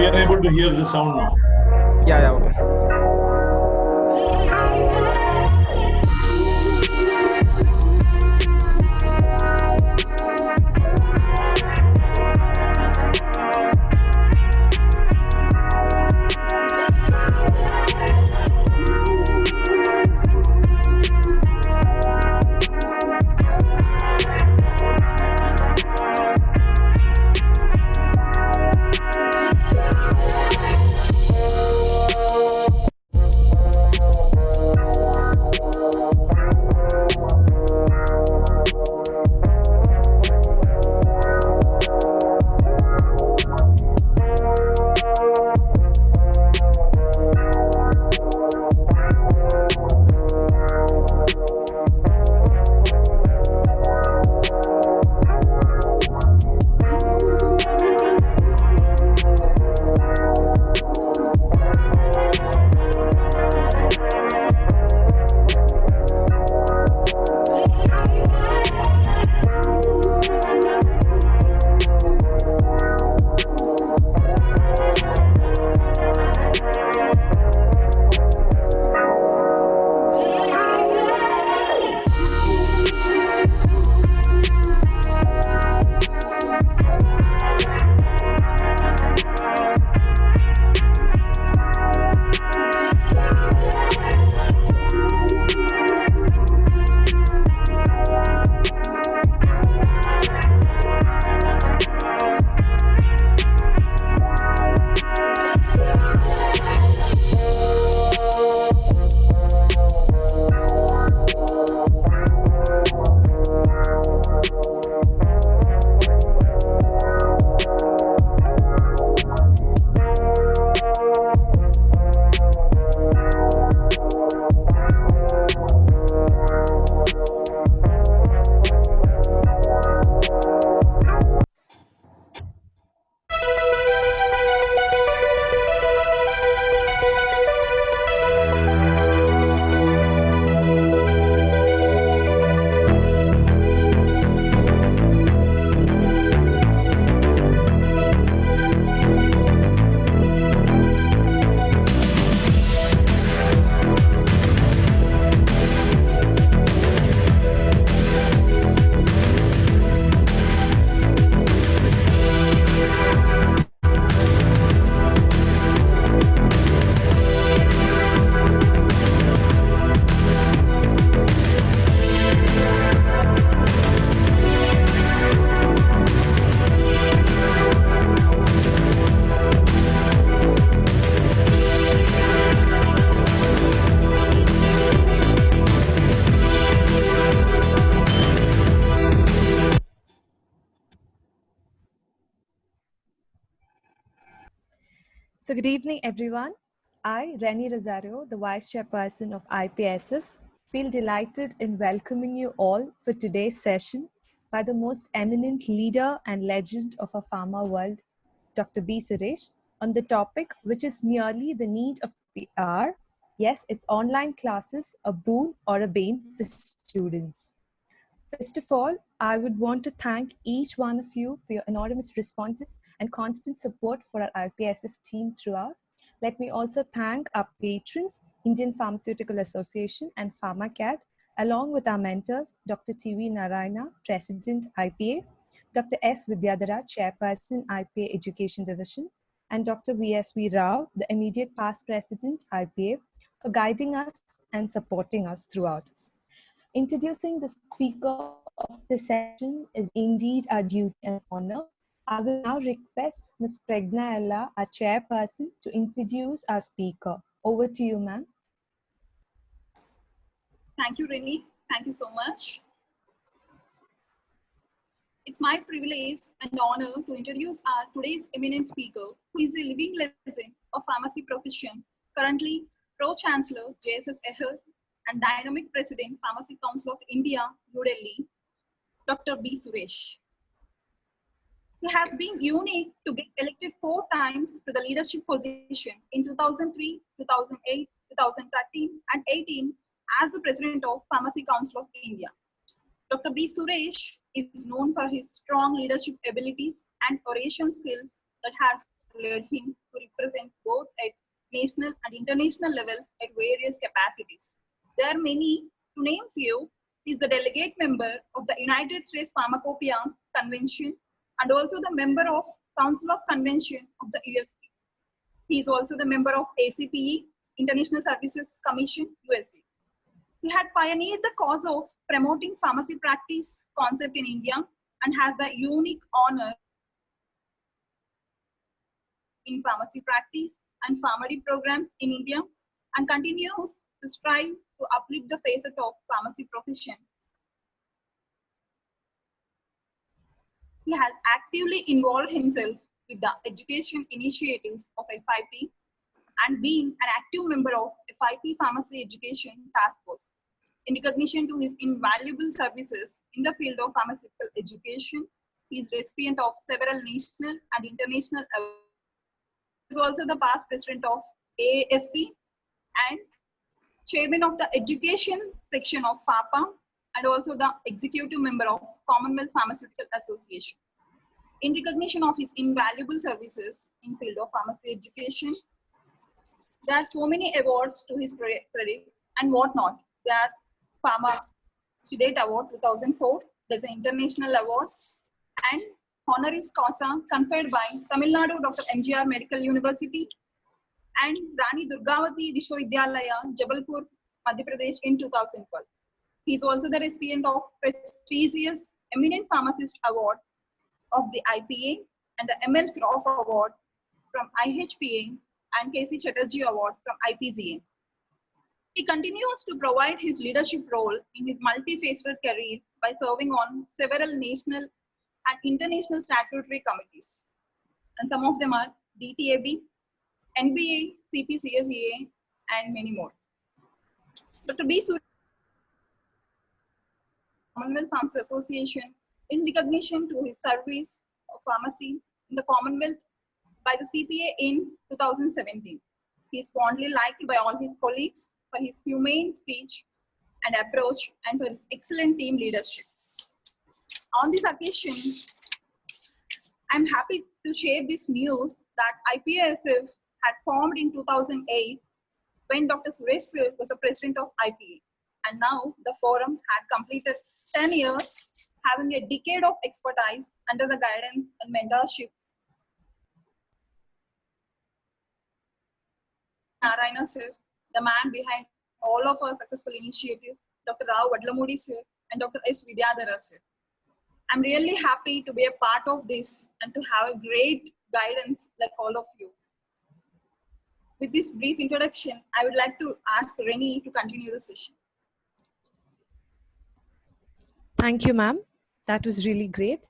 we are able to hear the sound now. Yeah, okay, sir. So good evening, everyone. I, Reni Rosario, the Vice Chairperson of IPSF, feel delighted in welcoming you all for today's session by the most eminent leader and legend of our pharma world, Dr. B. Suresh, on the topic which is merely the need of the hour. Yes, it's online classes, a boon or a bane for students. First of all, I would want to thank each one of you for your anonymous responses and constant support for our IPSF team throughout. Let me also thank our patrons, Indian Pharmaceutical Association and PharmaCAD, along with our mentors, Dr. T.V. Narayana, President IPA, Dr. S. Vidyadhara, Chairperson IPA Education Division, and Dr. V.S.V. Rao, the immediate past President IPA, for guiding us and supporting us throughout. Introducing the speaker of the session is indeed our duty and honor. I will now request Ms. Pregna Ella, our chairperson, to introduce our speaker. Over to you, ma'am. Thank you, Reni. Thank you so much. It's my privilege and honor to introduce our today's eminent speaker, who is a living legend of pharmacy profession, currently Pro-Chancellor JSS Aher and Dynamic President, Pharmacy Council of India, New Delhi, Dr. B. Suresh. He has been unique to get elected 4 times to the leadership position in 2003, 2008, 2013, and 18 as the President of Pharmacy Council of India. Dr. B. Suresh is known for his strong leadership abilities and oration skills that has led him to represent both at national and international levels at various capacities. There are many, to name few, he is the delegate member of the United States Pharmacopoeia Convention and also the member of Council of Convention of the USP. He is also the member of ACPE, International Services Commission, USA. He had pioneered the cause of promoting pharmacy practice concept in India and has the unique honor in pharmacy practice and pharmacy programs in India and continues to strive to uplift the facet of pharmacy profession. He has actively involved himself with the education initiatives of FIP and been an active member of FIP Pharmacy Education Task Force. In recognition to his invaluable services in the field of pharmaceutical education, he is recipient of several national and international awards. He is also the past president of AASP and chairman of the education section of FAPA and also the executive member of Commonwealth Pharmaceutical Association. In recognition of his invaluable services in field of pharmacy education, there are so many awards to his credit and whatnot. There are Pharma Student Award 2004, there's an international award, and honoris causa conferred by Tamil Nadu Dr. MGR Medical University and Rani Durgavati Vishwavidyalaya, Jabalpur, Madhya Pradesh in 2012. He is also the recipient of prestigious Eminent Pharmacist Award of the IPA and the ML Croft Award from IHPA and KC Chatterjee Award from IPZA. He continues to provide his leadership role in his multifaceted career by serving on several national and international statutory committees. And some of them are DTAB, NBA, CPCSEA, and many more. Dr. B. Surya, Commonwealth Pharmacy Association, in recognition to his service of pharmacy in the Commonwealth by the CPA in 2017. He is fondly liked by all his colleagues for his humane speech and approach and for his excellent team leadership. On this occasion, I'm happy to share this news that IPASF had formed in 2008 when Dr. Suresh Sir was the president of IPA. And now the forum had completed 10 years, having a decade of expertise under the guidance and mentorship. Narayana Sir, the man behind all of our successful initiatives, Dr. Rao Vadlamudi Sir, and Dr. S. Vidyadhara Sir. I'm really happy to be a part of this and to have a great guidance like all of you. With this brief introduction, I would like to ask Rennie to continue the session. Thank you, ma'am. That was really great.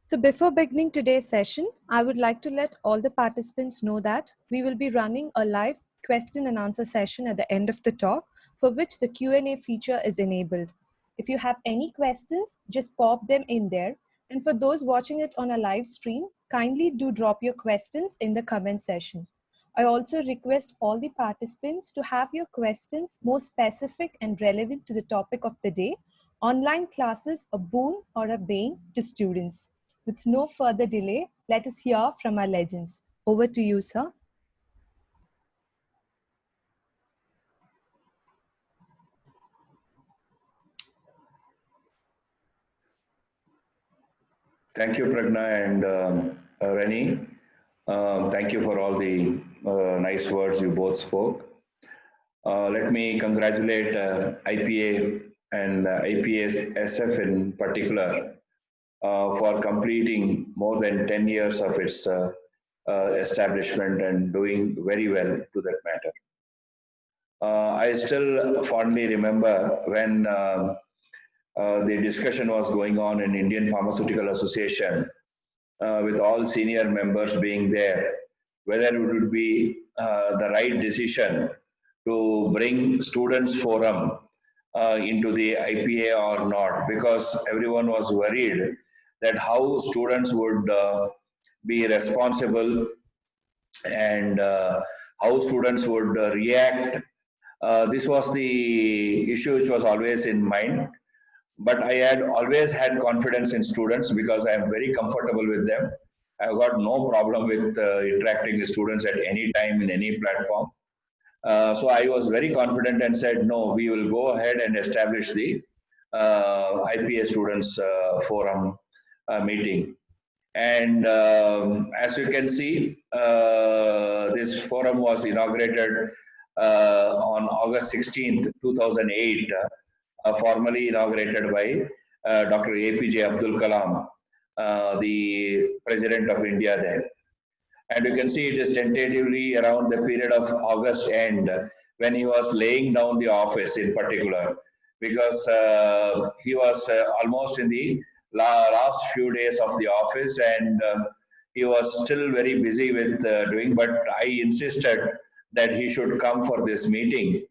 So before beginning today's session, I would like to let all the participants know that we will be running a live question and answer session at the end of the talk, for which the Q&A feature is enabled. If you have any questions, just pop them in there. And for those watching it on a live stream, kindly do drop your questions in the comment section. I also request all the participants to have your questions more specific and relevant to the topic of the day. Online classes, a boon or a bane to students. With no further delay, let us hear from our legends. Over to you, sir. Thank you, Pragna and Rennie. Thank you for all the nice words you both spoke. Let me congratulate IPA and IPSF in particular for completing more than 10 years of its establishment and doing very well to that matter. I still fondly remember when the discussion was going on in Indian Pharmaceutical Association with all senior members being there, whether it would be the right decision to bring students forum into the IPA or not, because everyone was worried that how students would be responsible and how students would react. This was the issue which was always in mind. But I had always had confidence in students because I am very comfortable with them. I've got no problem with interacting with students at any time in any platform. So I was very confident and said, no, we will go ahead and establish the IPA Students Forum meeting. And as you can see, this forum was inaugurated on August 16th, 2008, formally inaugurated by Dr. APJ Abdul Kalam, the President of India then. And you can see it is tentatively around the period of August end when he was laying down the office in particular, because he was almost in the last few days of the office, and he was still very busy with doing, but I insisted that he should come for this meeting.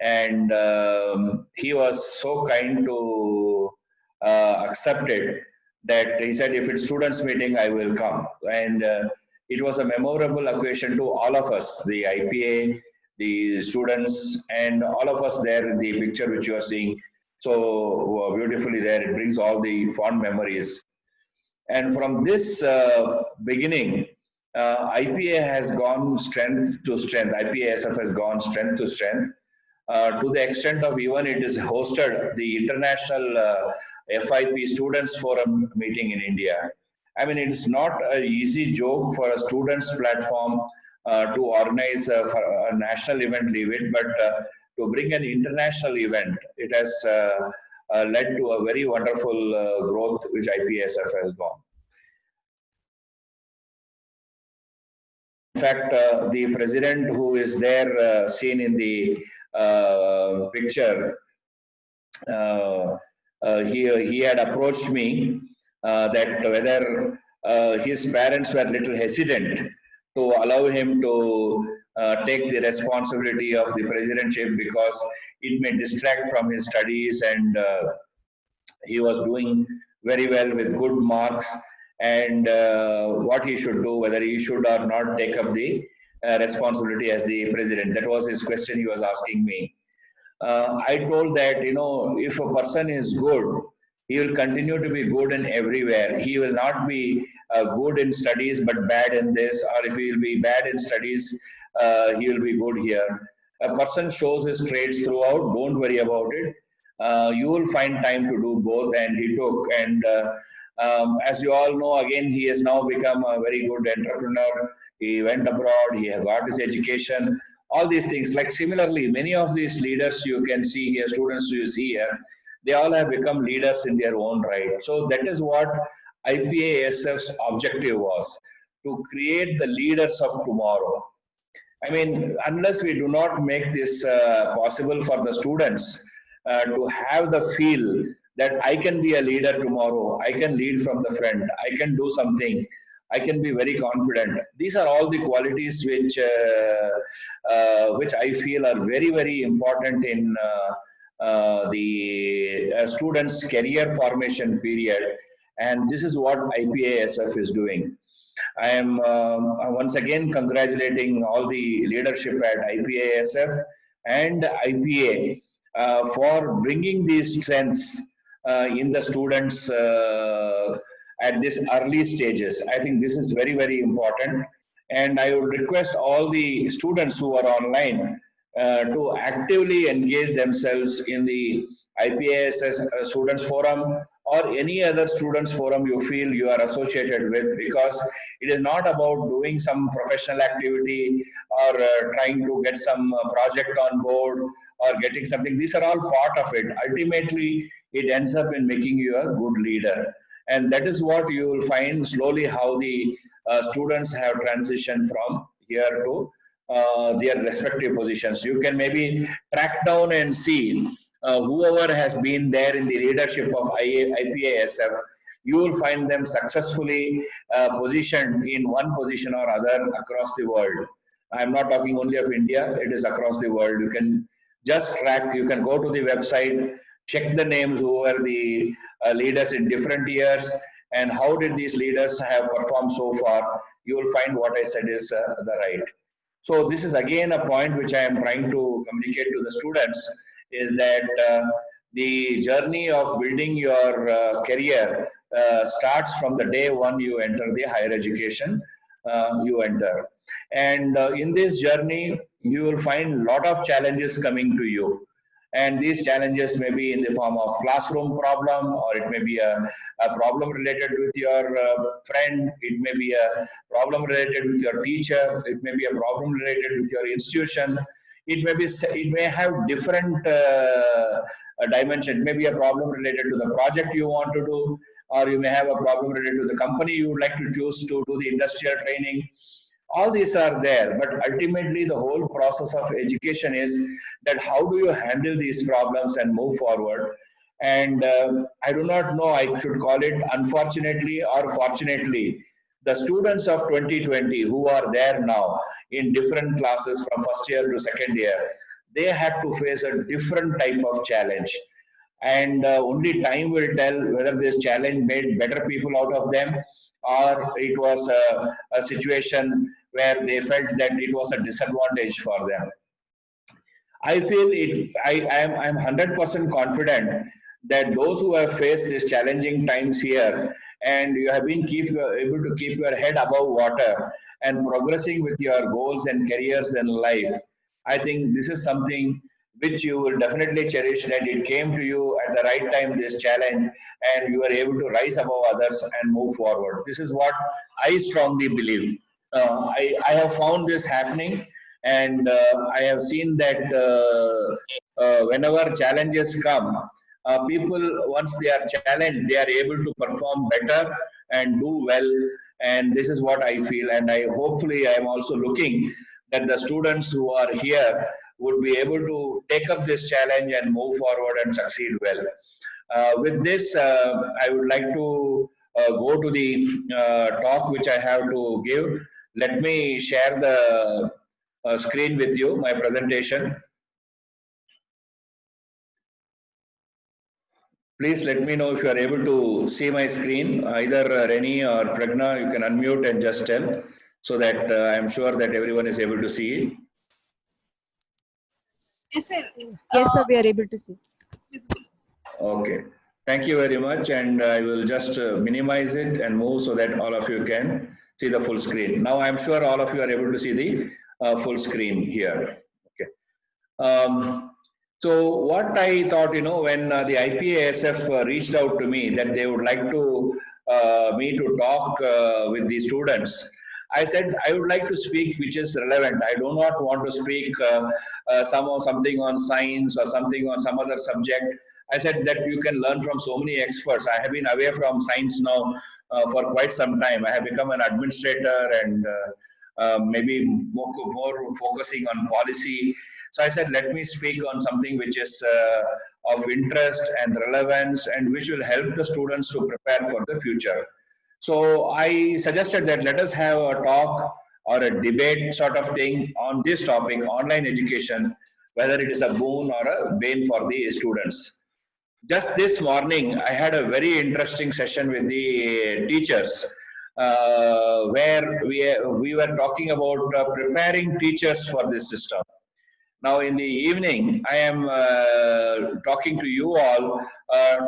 And he was so kind to accept it that he said, if it's students meeting, I will come. And it was a memorable occasion to all of us, the IPA, the students, and all of us there in the picture which you are seeing so beautifully there. It brings all the fond memories. And from this beginning, IPA has gone strength to strength. IPASF has gone strength to strength to the extent of even it is hosted the International FIP Students Forum meeting in India. I mean, it's not an easy joke for a students platform to organize a national event, leave it, but to bring an international event, it has led to a very wonderful growth which IPASF has gone. In fact, the president who is there seen in the picture, he had approached me that whether his parents were little hesitant to allow him to take the responsibility of the presidentship because it may distract from his studies, and he was doing very well with good marks, and what he should do, whether he should or not take up the responsibility as the president. That was his question he was asking me. I told that, you know, if a person is good, he will continue to be good in everywhere. He will not be good in studies but bad in this, or if he will be bad in studies, he will be good here. A person shows his traits throughout, don't worry about it. You will find time to do both, and he took. And as you all know, again, he has now become a very good entrepreneur. He went abroad, he got his education, all these things. Like similarly, many of these leaders you can see here, students you see here, they all have become leaders in their own right. So that is what IPASF's objective was, to create the leaders of tomorrow. I mean, unless we do not make this possible for the students to have the feel that I can be a leader tomorrow, I can lead from the front, I can do something, I can be very confident. These are all the qualities which I feel are very, very important in the students' career formation period. And this is what IPASF is doing. I am once again congratulating all the leadership at IPASF and IPA for bringing these strengths in the students at this early stages. I think this is very, very important. And I would request all the students who are online to actively engage themselves in the IPASF Students Forum or any other students forum you feel you are associated with, because it is not about doing some professional activity or trying to get some project on board or getting something. These are all part of it. Ultimately, it ends up in making you a good leader. And that is what you will find slowly how the students have transitioned from here to their respective positions. You can maybe track down and see whoever has been there in the leadership of IPASF, you will find them successfully positioned in one position or other across the world. I'm not talking only of India, it is across the world. You can just track, you can go to the website, check the names who were the leaders in different years and how did these leaders have performed so far. You will find what I said is the right. So this is again a point which I am trying to communicate to the students, is that the journey of building your career starts from the day one you enter the higher education you enter. And in this journey, you will find a lot of challenges coming to you. And these challenges may be in the form of classroom problem, or it may be a problem related with your friend, it may be a problem related with your teacher, it may be a problem related with your institution, it may have different dimension. It may be a problem related to the project you want to do, or you may have a problem related to the company you would like to choose to do the industrial training. All these are there, but ultimately the whole process of education is that how do you handle these problems and move forward. And I do not know, I should call it unfortunately or fortunately, the students of 2020 who are there now in different classes from first year to second year, they had to face a different type of challenge. And only time will tell whether this challenge made better people out of them, or it was a situation where they felt that it was a disadvantage for them. I feel it. I'm 100% confident that those who have faced these challenging times here, and you have been able to keep your head above water and progressing with your goals and careers in life, I think this is something which you will definitely cherish, that it came to you at the right time, this challenge, and you are able to rise above others and move forward. This is what I strongly believe. I have found this happening, and I have seen that whenever challenges come, people, once they are challenged, they are able to perform better and do well. And this is what I feel. And I hopefully I am also looking that the students who are here would be able to take up this challenge and move forward and succeed well. With this, I would like to go to the talk which I have to give. Let me share the screen with you, my presentation. Please let me know if you are able to see my screen. Either Reni or Pragna, you can unmute and just tell, so that I am sure that everyone is able to see it. Yes, sir. Yes, sir, we are able to see. It's visible. Okay. Thank you very much. And I will just minimize it and move so that all of you can see the full screen. Now I'm sure all of you are able to see the full screen here. Okay. So what I thought, when the IPASF reached out to me that they would like to me to talk with the students, I said I would like to speak which is relevant. I do not want to speak something on science or something on some other subject. I said that you can learn from so many experts. I have been away from science now for quite some time. I have become an administrator and maybe more focusing on policy. So I said, let me speak on something which is of interest and relevance and which will help the students to prepare for the future. So I suggested that let us have a talk or a debate sort of thing on this topic, online education, whether it is a boon or a bane for the students. Just this morning, I had a very interesting session with the teachers where we were talking about preparing teachers for this system. Now in the evening, I am talking to you all,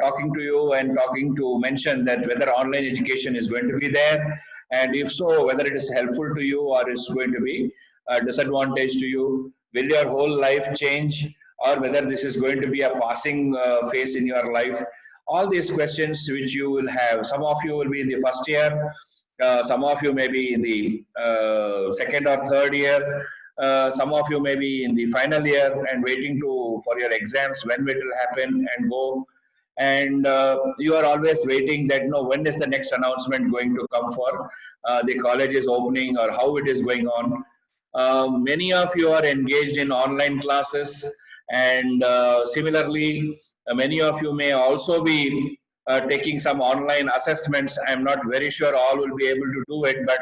talking to you and talking to mention that whether online education is going to be there, and if so, whether it is helpful to you or is going to be a disadvantage to you. Will your whole life change, or whether this is going to be a passing phase in your life? All these questions which you will have. Some of you will be in the first year, some of you may be in the second or third year. Some of you may be in the final year and waiting for your exams, when it will happen and go. And you are always waiting that, when is the next announcement going to come for the colleges opening, or how it is going on. Many of you are engaged in online classes, and similarly, many of you may also be taking some online assessments. I'm not very sure all will be able to do it, but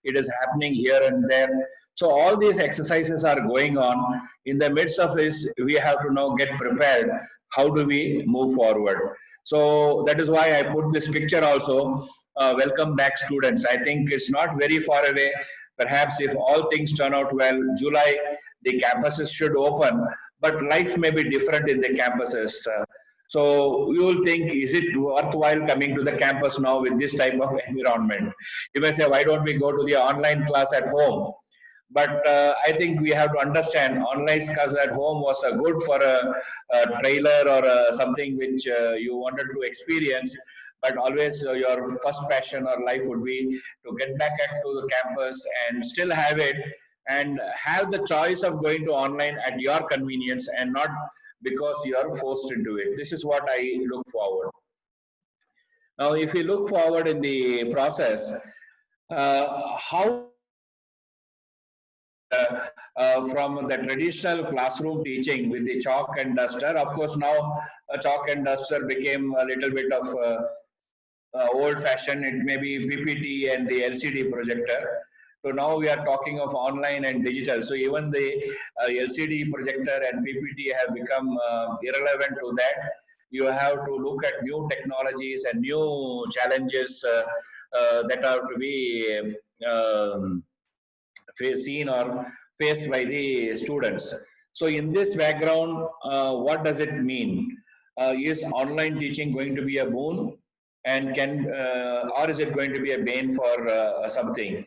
it is happening here and there. So all these exercises are going on. In the midst of this, we have to now get prepared. How do we move forward? So that is why I put this picture also. Welcome back, students. I think it's not very far away. Perhaps if all things turn out well, July, the campuses should open, but life may be different in the campuses. So you will think, is it worthwhile coming to the campus now with this type of environment? You may say, why don't we go to the online class at home? But I think we have to understand online class at home was good for a trailer or something which you wanted to experience. But always your first passion or life would be to get back to the campus and still have it and have the choice of going to online at your convenience and not because you are forced into it. This is what I look forward. Now, if you look forward in the process, how from the traditional classroom teaching with the chalk and duster. Of course, now chalk and duster became a little bit of old fashioned. It may be PPT and the LCD projector. So now we are talking of online and digital. So even the LCD projector and PPT have become irrelevant to that. You have to look at new technologies and new challenges that are to be seen or faced by the students. So in this background, what does it mean? Is online teaching going to be a boon, and can or is it going to be a bane for something?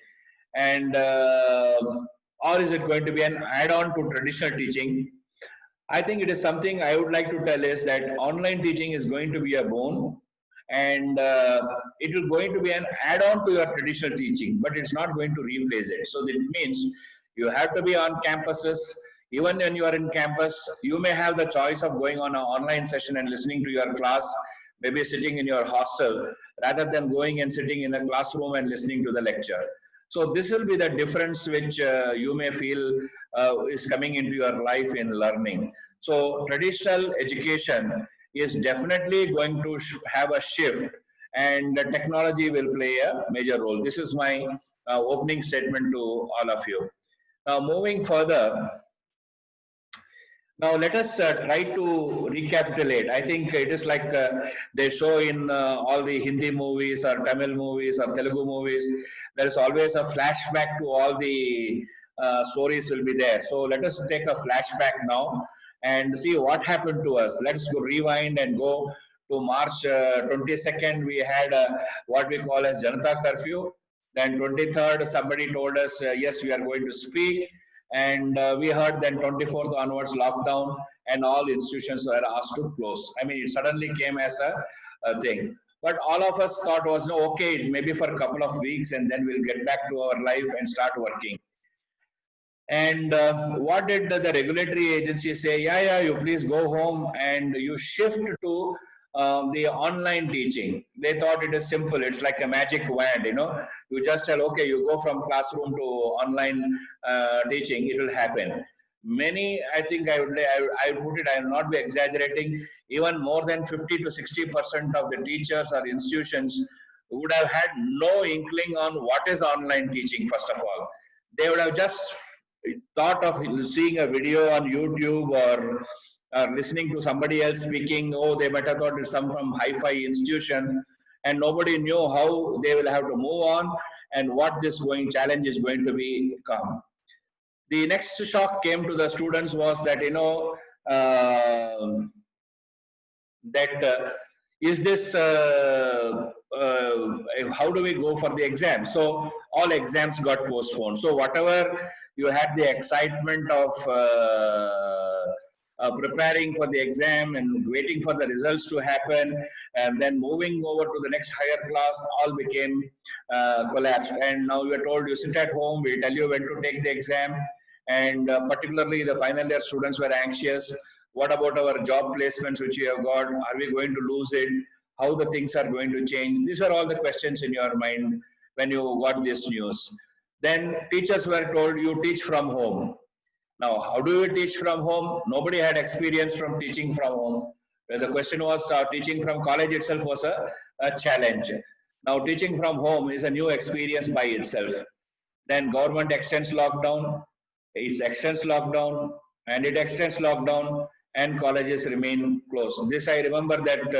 And or is it going to be an add-on to traditional teaching? I think it is something I would like to tell is that online teaching is going to be a boon, and it will going to be an add-on to your traditional teaching, but it's not going to replace it. So that means you have to be on campuses. Even when you are in campus, you may have the choice of going on an online session and listening to your class, maybe sitting in your hostel, rather than going and sitting in a classroom and listening to the lecture. So this will be the difference which you may feel is coming into your life in learning. So traditional education is definitely going to have a shift, and the technology will play a major role. This is my opening statement to all of you. Now moving further, now let us try to recapitulate. I think it is like they show in all the Hindi movies or Tamil movies or Telugu movies. There is always a flashback to all the stories will be there. So let us take a flashback now and see what happened to us. Let's go rewind and go to March 22nd. We had what we call as Janata curfew. Then 23rd, somebody told us, yes, we are going to speak. And we heard then 24th onwards lockdown, and all institutions were asked to close. I mean, it suddenly came as a thing. But all of us thought was, no, okay, maybe for a couple of weeks, and then we'll get back to our life and start working. And what did the regulatory agency say? Yeah, you please go home and you shift to the online teaching. They thought it is simple. It's like a magic wand, you know. You just tell, okay, you go from classroom to online teaching, it will happen. Many, I think I would put it, I will not be exaggerating, even more than 50 to 60% of the teachers or institutions would have had no inkling on what is online teaching, first of all. They would have just thought of seeing a video on YouTube or listening to somebody else speaking. Oh, they might have thought it's some from hi-fi institution, and nobody knew how they will have to move on and what this challenge is going to become. The next shock came to the students was that, you know, is this how do we go for the exam? So all exams got postponed. So whatever you had the excitement of preparing for the exam and waiting for the results to happen, and then moving over to the next higher class, all became collapsed. And now you are told you sit at home, we tell you when to take the exam, and particularly the final year students were anxious. What about our job placements which we have got? Are we going to lose it? How the things are going to change? These are all the questions in your mind when you got this news. Then teachers were told you teach from home. Now, how do you teach from home? Nobody had experience from teaching from home. The question was teaching from college itself was a challenge. Now, teaching from home is a new experience by itself. Then government extends lockdown, it extends lockdown, and it extends lockdown, and colleges remain closed. This I remember that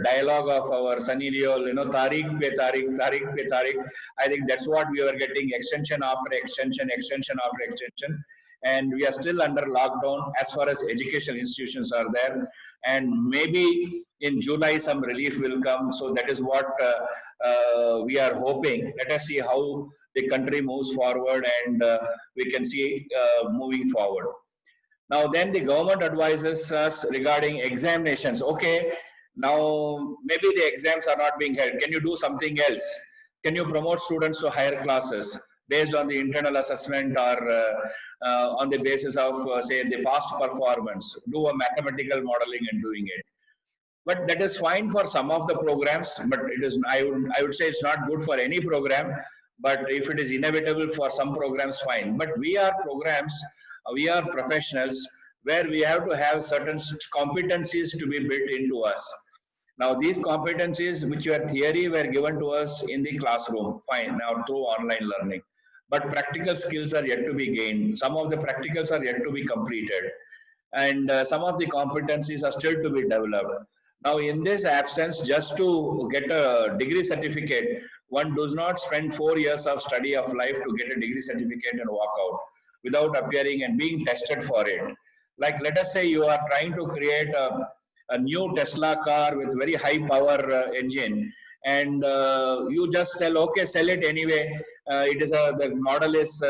dialogue of our Sunny Deol, you know, Tariq pe Tariq, Tariq pe Tariq. I think that's what we were getting, extension after extension, extension after extension. and we are still under lockdown as far as educational institutions are there. And maybe in July some relief will come. So that is what we are hoping. Let us see how the country moves forward, and we can see moving forward. Now, then the government advises us regarding examinations. Okay, now maybe the exams are not being held. Can you do something else? Can you promote students to higher classes based on the internal assessment, or on the basis of, say, the past performance? Do a mathematical modeling and doing it. But that is fine for some of the programs, but it is, I would say it's not good for any program. But if it is inevitable for some programs, fine. But we are programs, we are professionals where we have to have certain competencies to be built into us. Now these competencies which were theory were given to us in the classroom, fine, now through online learning. But practical skills are yet to be gained. Some of the practicals are yet to be completed, and some of the competencies are still to be developed. Now, in this absence, just to get a degree certificate, one does not spend 4 years of study of life to get a degree certificate and walk out without appearing and being tested for it. Like, let us say you are trying to create a new Tesla car with very high power engine, and you just sell, okay, sell it anyway. It is the model is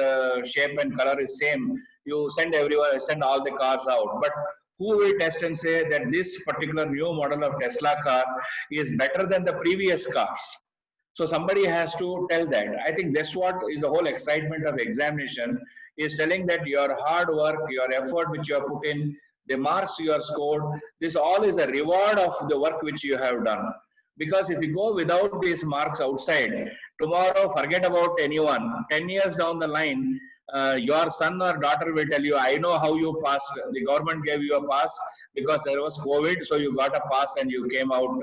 shape and color is same. You send everyone, send all the cars out, but who will test and say that this particular new model of Tesla car is better than the previous cars? So somebody has to tell that. I think that's what is the whole excitement of examination, is telling that your hard work, your effort which you have put in, the marks you have scored, this all is a reward of the work which you have done. Because if you go without these marks outside, tomorrow forget about anyone. 10 years down the line, your son or daughter will tell you, I know how you passed. The government gave you a pass because there was COVID, so you got a pass and you came out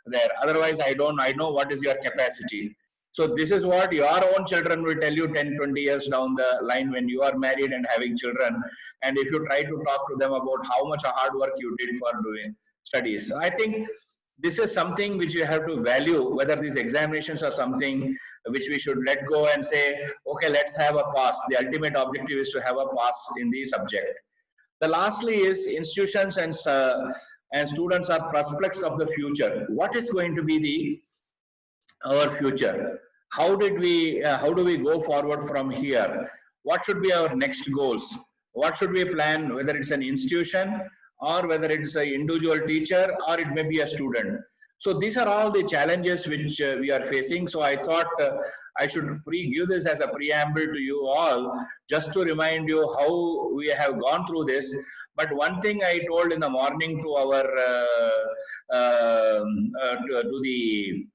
there. Otherwise, I know what is your capacity. So this is what your own children will tell you 10, 20 years down the line when you are married and having children. And if you try to talk to them about how much hard work you did for doing studies. I think this is something which you have to value, whether these examinations are something which we should let go and say, okay, let's have a pass. The ultimate objective is to have a pass in the subject. The lastly is institutions and students are prospects of the future. What is going to be our future? How do we go forward from here? What should be our next goals? What should we plan, whether it's an institution or whether it's an individual teacher or it may be a student? So these are all the challenges which we are facing. So I thought I should give this as a preamble to you all, just to remind you how we have gone through this. But one thing I told in the morning to our to the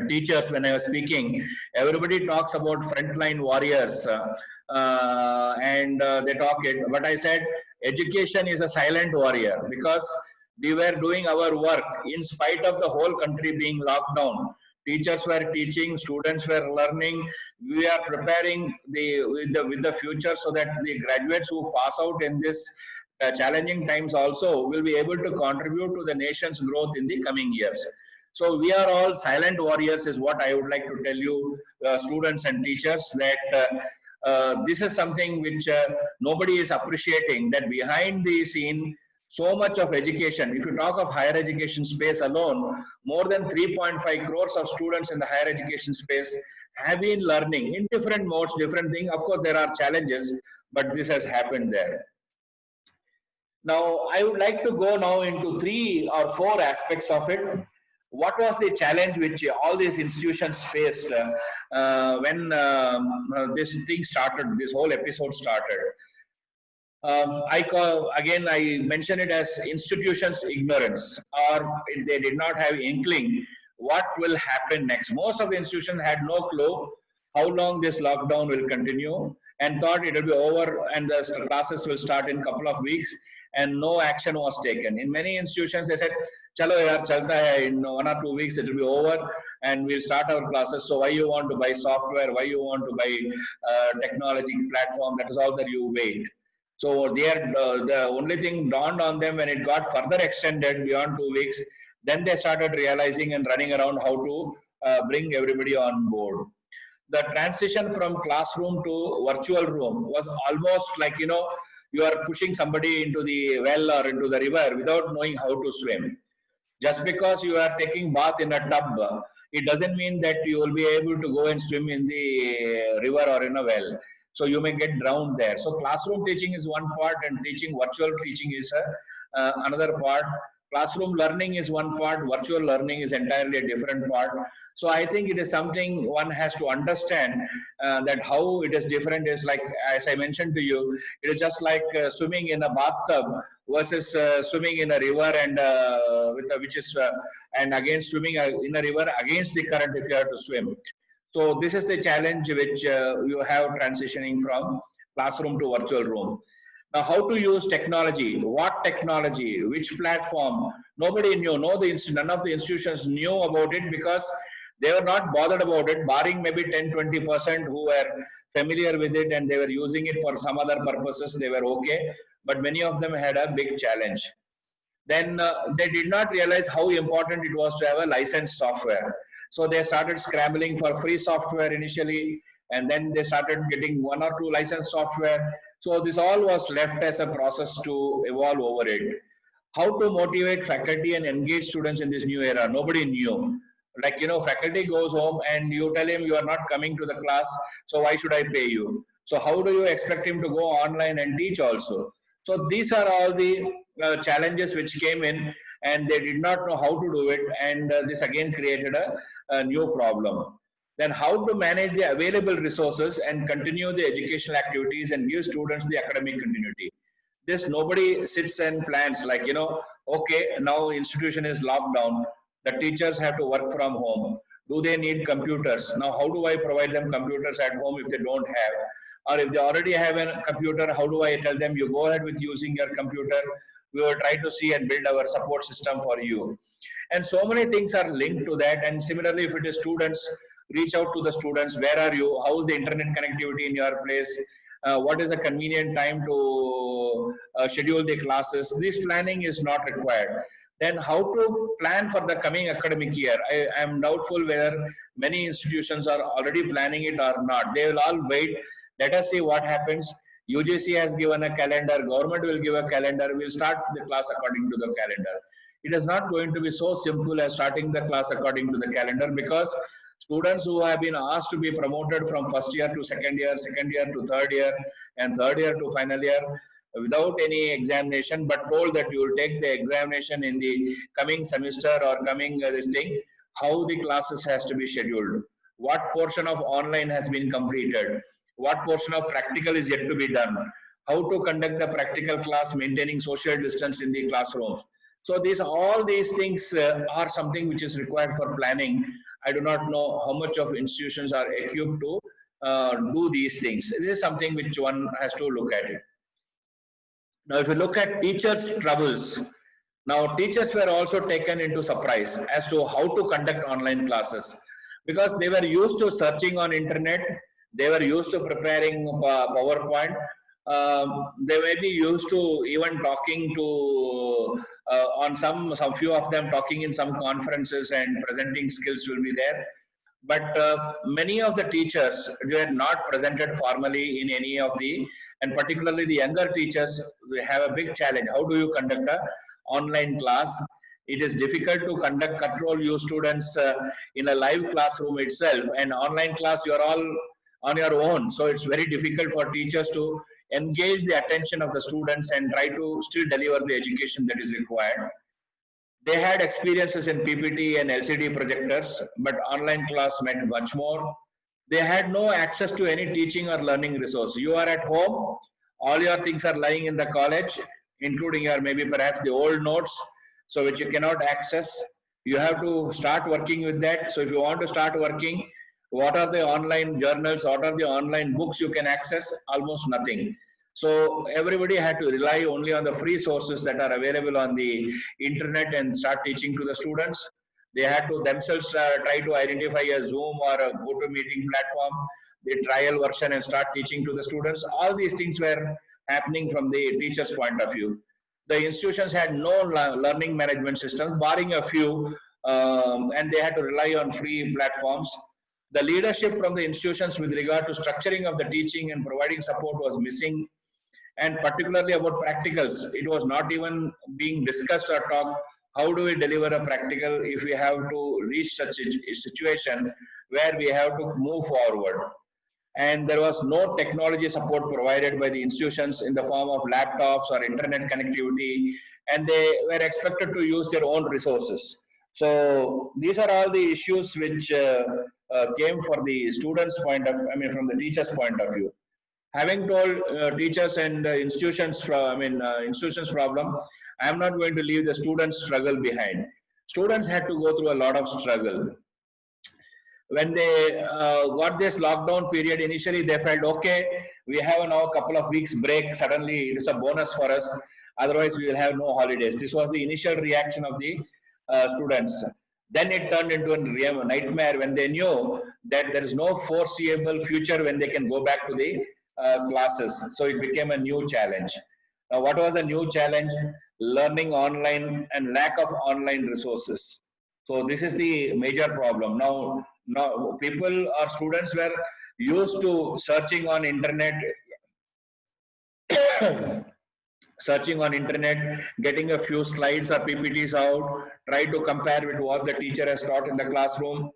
teachers when I was speaking, everybody talks about frontline warriors, and they talk it. But I said, education is a silent warrior, because we were doing our work in spite of the whole country being locked down. Teachers were teaching, students were learning. We are preparing with the future so that the graduates who pass out in this challenging times also will be able to contribute to the nation's growth in the coming years. So we are all silent warriors is what I would like to tell you, students and teachers, that this is something which nobody is appreciating, that behind the scene, so much of education, if you talk of higher education space alone, more than 3.5 crores of students in the higher education space have been learning in different modes, different things. Of course, there are challenges, but this has happened there. Now, I would like to go now into 3 or 4 aspects of it. What was the challenge which all these institutions faced when this thing started, this whole episode started? I mention it as institutions' ignorance, or they did not have inkling what will happen next. Most of the institutions had no clue how long this lockdown will continue, and thought it will be over and the classes will start in a couple of weeks, and no action was taken. In many institutions, they said, chalo yaar, chalta hai, in 1 or 2 weeks it will be over and we'll start our classes. So why you want to buy software, why you want to buy technology platform, that is all that you wait. So the only thing dawned on them when it got further extended beyond 2 weeks, then they started realizing and running around how to bring everybody on board. the transition from classroom to virtual room was almost like, you are pushing somebody into the well or into the river without knowing how to swim. Just because you are taking bath in a tub, it doesn't mean that you will be able to go and swim in the river or in a well. So you may get drowned there. So classroom teaching is one part, and virtual teaching is another part. Classroom learning is one part, virtual learning is entirely a different part. So I think it is something one has to understand, that how it is different is like, as I mentioned to you, it is just like swimming in a bathtub versus swimming in a river, and and again swimming in a river against the current if you have to swim. So this is the challenge which you have transitioning from classroom to virtual room. Now, how to use technology, what technology, which platform, nobody knew. None of the institutions knew about it because they were not bothered about it, barring maybe 10-20% who were familiar with it and they were using it for some other purposes, they were okay. But many of them had a big challenge. Then they did not realize how important it was to have a licensed software. So they started scrambling for free software initially, and then they started getting 1 or 2 licensed software. So this all was left as a process to evolve over it. How to motivate faculty and engage students in this new era? Nobody knew. Like, faculty goes home and you tell him you are not coming to the class, so why should I pay you? So how do you expect him to go online and teach also? So these are all the challenges which came in, and they did not know how to do it, and this again created a new problem. Then how to manage the available resources and continue the educational activities and give students the academic continuity. This nobody sits and plans like, okay, now institution is locked down, the teachers have to work from home. Do they need computers? Now, how do I provide them computers at home if they don't have? Or if they already have a computer, how do I tell them, you go ahead with using your computer, we will try to see and build our support system for you. And so many things are linked to that. And similarly, if it is students, reach out to the students, where are you? How is the internet connectivity in your place? What is a convenient time to schedule the classes? This planning is not required. Then how to plan for the coming academic year? I am doubtful whether many institutions are already planning it or not. They will all wait. Let us see what happens. UGC has given a calendar, government will give a calendar, we'll start the class according to the calendar. It is not going to be so simple as starting the class according to the calendar, because students who have been asked to be promoted from first year to second year to third year, and third year to final year, without any examination, but told that you will take the examination in the coming semester or coming this thing, how the classes has to be scheduled, what portion of online has been completed, what portion of practical is yet to be done, how to conduct the practical class maintaining social distance in the classrooms. So all these things are something which is required for planning. I do not know how much of institutions are equipped to do these things. It is something which one has to look at it. Now, if you look at teachers' troubles, now teachers were also taken into surprise as to how to conduct online classes, because they were used to searching on internet, they were used to preparing PowerPoint, they may be used to even talking to on some few of them talking in some conferences, and presenting skills will be there. But many of the teachers were not presented formally in any of the, and particularly the younger teachers, they have a big challenge. How do you conduct an online class? It is difficult to control your students in a live classroom itself, and online class you are all on your own. So it's very difficult for teachers to engage the attention of the students and try to still deliver the education that is required. They had experiences in PPT and LCD projectors, but online class meant much more. They had no access to any teaching or learning resource. You are at home, all your things are lying in the college, including your maybe perhaps the old notes, so which you cannot access. You have to start working with that. So if you want to start working, what are the online journals, what are the online books you can access? Almost nothing. So everybody had to rely only on the free sources that are available on the internet and start teaching to the students. They had to themselves try to identify a Zoom or a GoToMeeting platform, the trial version, and start teaching to the students. All these things were happening from the teacher's point of view. The institutions had no learning management systems, barring a few, and they had to rely on free platforms. The leadership from the institutions with regard to structuring of the teaching and providing support was missing, and particularly about practicals, it was not even being discussed or talked. How do we deliver a practical if we have to reach such a situation where we have to move forward? And there was no technology support provided by the institutions in the form of laptops or internet connectivity, and they were expected to use their own resources. So these are all the issues which came for the students' point of, I mean, from the teachers' point of view. Having told teachers and institutions, institutions problem, I am not going to leave the students' struggle behind. Students had to go through a lot of struggle. When they got this lockdown period, initially they felt, okay, we have now a couple of weeks break. Suddenly it is a bonus for us. Otherwise, we will have no holidays. This was the initial reaction of the students. Then it turned into a nightmare when they knew that there is no foreseeable future when they can go back to the classes. So it became a new challenge. Now, what was the new challenge? Learning online and lack of online resources. So this is the major problem. Now people or students were used to searching on internet, searching on internet, getting a few slides or PPTs out, try to compare with what the teacher has taught in the classroom.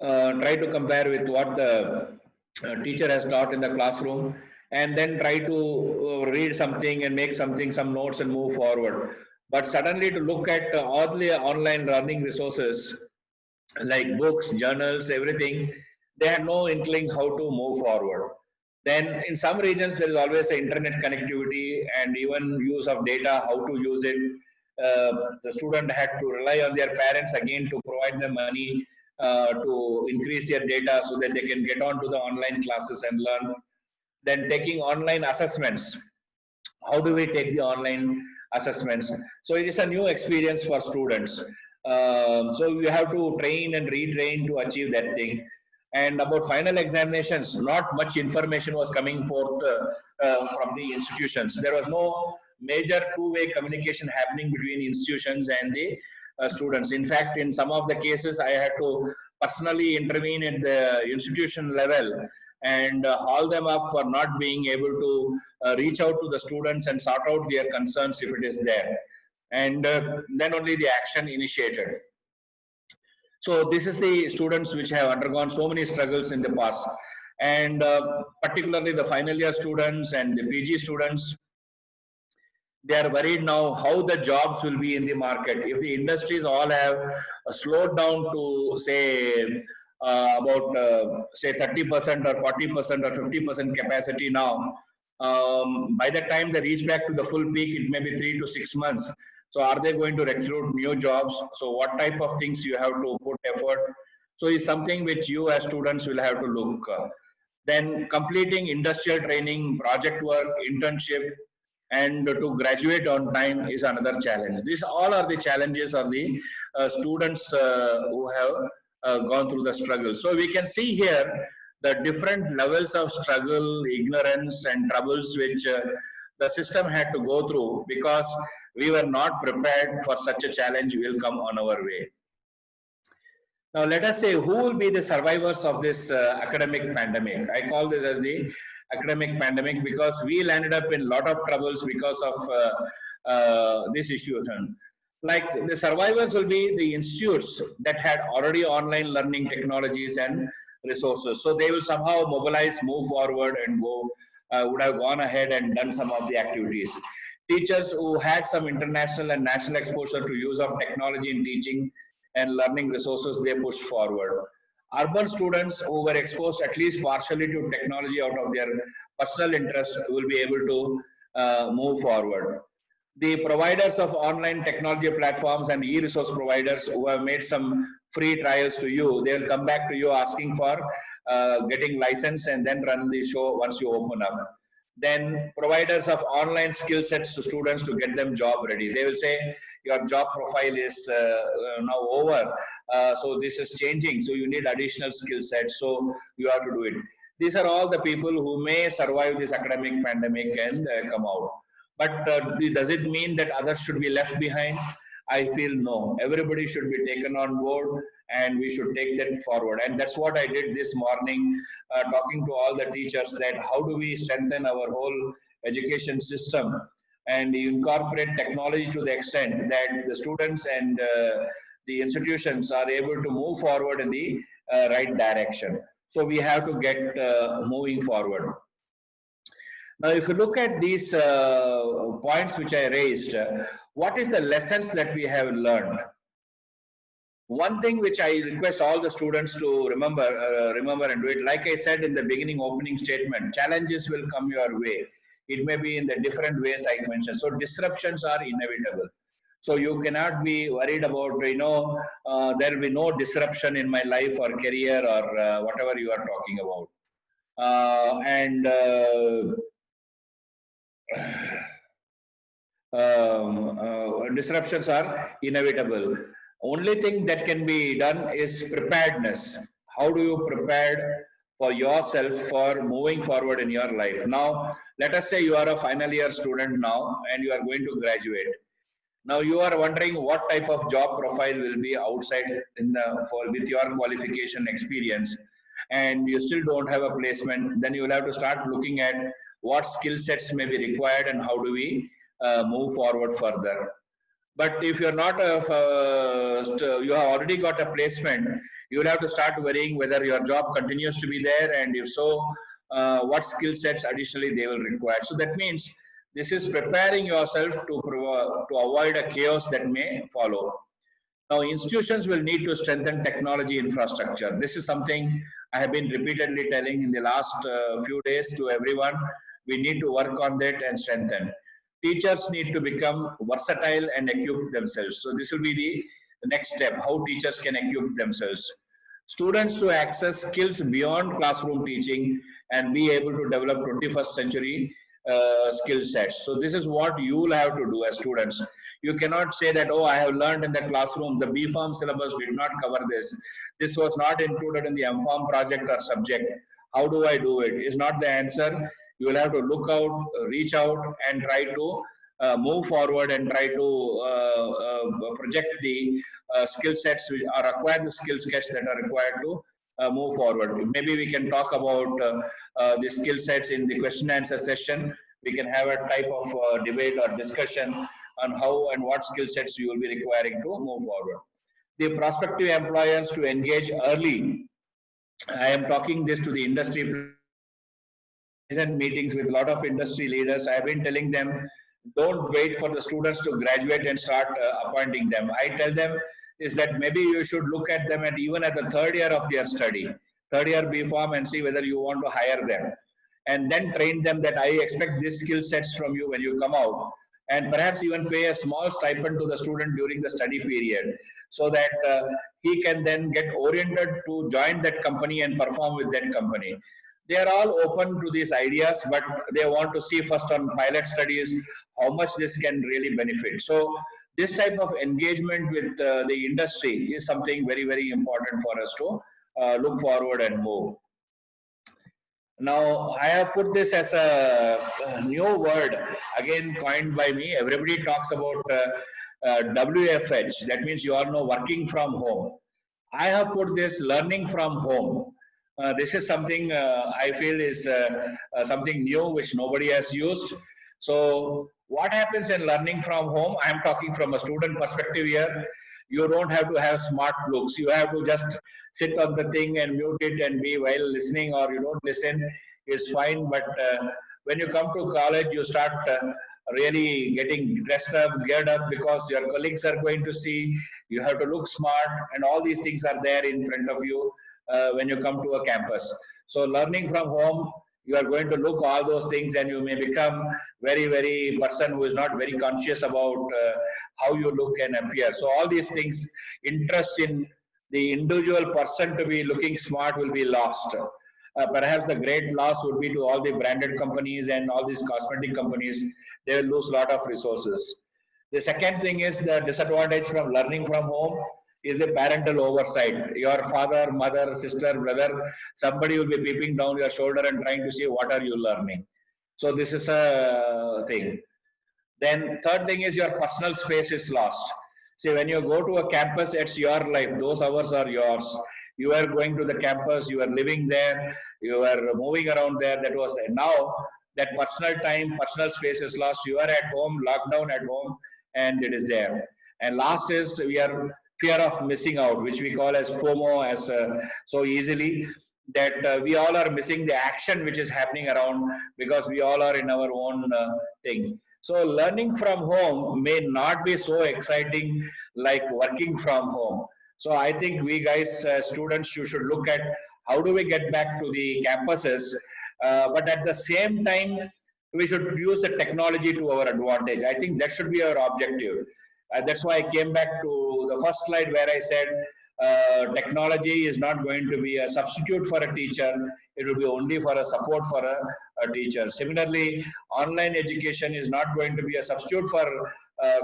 Try to compare with what the teacher has taught in the classroom, and then try to read something and make something, some notes, and move forward. But suddenly to look at all the online learning resources like books, journals, everything, they had no inkling how to move forward. Then in some regions, there is always the internet connectivity and even use of data, how to use it. The student had to rely on their parents again to provide them money to increase their data so that they can get on to the online classes and learn. Then taking online assessments. How do we take the online assessments? So it is a new experience for students. So you have to train and retrain to achieve that thing. And about final examinations, not much information was coming forth from the institutions. There was no major two-way communication happening between institutions and the students. In fact, in some of the cases, I had to personally intervene at the institution level and haul them up for not being able to reach out to the students and sort out their concerns if it is there. And then only the action initiated. So this is the students which have undergone so many struggles in the past. And particularly the final year students and the PG students, they are worried now how the jobs will be in the market. If the industries all have slowed down to say about say 30% or 40% or 50% capacity now, by the time they reach back to the full peak, it may be 3 to 6 months. So are they going to recruit new jobs? So what type of things you have to put effort? So it's something which you as students will have to look. Then completing industrial training, project work, internship, and to graduate on time is another challenge. These all are the challenges of the students who have gone through the struggle. So we can see here the different levels of struggle, ignorance, and troubles which the system had to go through because we were not prepared for such a challenge will come on our way. Now, let us say who will be the survivors of this academic pandemic. I call this as the academic pandemic because we landed up in a lot of troubles because of these issues. And like the survivors will be the institutes that had already online learning technologies and resources. So they will somehow mobilize, move forward, and go. Would have gone ahead and done some of the activities. Teachers who had some international and national exposure to use of technology in teaching and learning resources, they pushed forward. Urban students who were exposed at least partially to technology out of their personal interest will be able to move forward. The providers of online technology platforms and e-resource providers who have made some free trials to you, they will come back to you asking for getting license and then run the show once you open up. Then providers of online skill sets to students to get them job ready. They will say your job profile is now over, so this is changing. So you need additional skill sets. So you have to do it. These are all the people who may survive this academic pandemic and come out. But does it mean that others should be left behind? I feel no. Everybody should be taken on board and we should take that forward. And that's what I did this morning, talking to all the teachers that how do we strengthen our whole education system and incorporate technology to the extent that the students and the institutions are able to move forward in the right direction. So we have to get moving forward. Now, if you look at these points which I raised, what is the lessons that we have learned? One thing which I request all the students to remember and do it, like I said in the beginning opening statement, challenges will come your way. It may be in the different ways I mentioned. So disruptions are inevitable. So you cannot be worried about, there will be no disruption in my life or career or whatever you are talking about. Disruptions are inevitable. Only thing that can be done is preparedness. How do you prepare for yourself for moving forward in your life? Now, let us say you are a final year student now and you are going to graduate. Now you are wondering what type of job profile will be outside with your qualification experience, and you still don't have a placement. Then you will have to start looking at what skill sets may be required and how do we move forward further. But if you're not you have already got a placement, you will have to start worrying whether your job continues to be there, and if so, what skill sets additionally they will require. So that means this is preparing yourself to avoid a chaos that may follow. Now, institutions will need to strengthen technology infrastructure. This is something I have been repeatedly telling in the last few days to everyone. We need to work on that and strengthen. Teachers need to become versatile and equip themselves. So this will be the next step, how teachers can equip themselves. Students to access skills beyond classroom teaching and be able to develop 21st century skill sets. So this is what you will have to do as students. You cannot say that, oh, I have learned in the classroom, the B.Pharm syllabus did not cover this. This was not included in the M.Pharm project or subject. How do I do it? Is not the answer. You will have to look out, reach out, and try to move forward and try to project the skill sets or acquire the skill sets that are required to move forward. Maybe we can talk about the skill sets in the question answer session. We can have a type of debate or discussion on how and what skill sets you will be requiring to move forward. The prospective employers to engage early. I am talking this to the industry meetings with a lot of industry leaders. I have been telling them, don't wait for the students to graduate and start appointing them. I tell them is that maybe you should look at them at even at the third year of their study, third year B.Pharm, and see whether you want to hire them. And then train them that I expect these skill sets from you when you come out, and perhaps even pay a small stipend to the student during the study period so that he can then get oriented to join that company and perform with that company. They are all open to these ideas, but they want to see first on pilot studies how much this can really benefit. So this type of engagement with the industry is something very, very important for us to look forward and move. Now, I have put this as a new word, again coined by me. Everybody talks about WFH, that means you all know working from home. I have put this learning from home. This is something I feel is something new which nobody has used. So what happens in learning from home? I'm talking from a student perspective here. You don't have to have smart looks. You have to just sit on the thing and mute it and be while listening, or you don't listen. It's fine. But when you come to college, you start really getting dressed up, geared up, because your colleagues are going to see. You have to look smart, and all these things are there in front of you when you come to a campus. So learning from home, you are going to look all those things, and you may become very, very person who is not very conscious about how you look and appear. So all these things, interest in the individual person to be looking smart will be lost. Perhaps the great loss would be to all the branded companies and all these cosmetic companies. They will lose a lot of resources. The second thing is the disadvantage from learning from home is the parental oversight. Your father, mother, sister, brother, somebody will be peeping down your shoulder and trying to see what are you learning. So this is a thing. Then third thing is your personal space is lost. See, when you go to a campus, it's your life. Those hours are yours. You are going to the campus, you are living there, you are moving around there. That was now that personal time, personal space is lost. You are at home, locked down at home, and it is there. And last is we are fear of missing out, which we call as FOMO, as so easily that we all are missing the action which is happening around because we all are in our own thing. So learning from home may not be so exciting like working from home. So I think we guys, students, you should look at how do we get back to the campuses, but at the same time, we should use the technology to our advantage. I think that should be our objective. That's why I came back to the first slide where I said technology is not going to be a substitute for a teacher. It will be only for a support for a teacher. Similarly, online education is not going to be a substitute for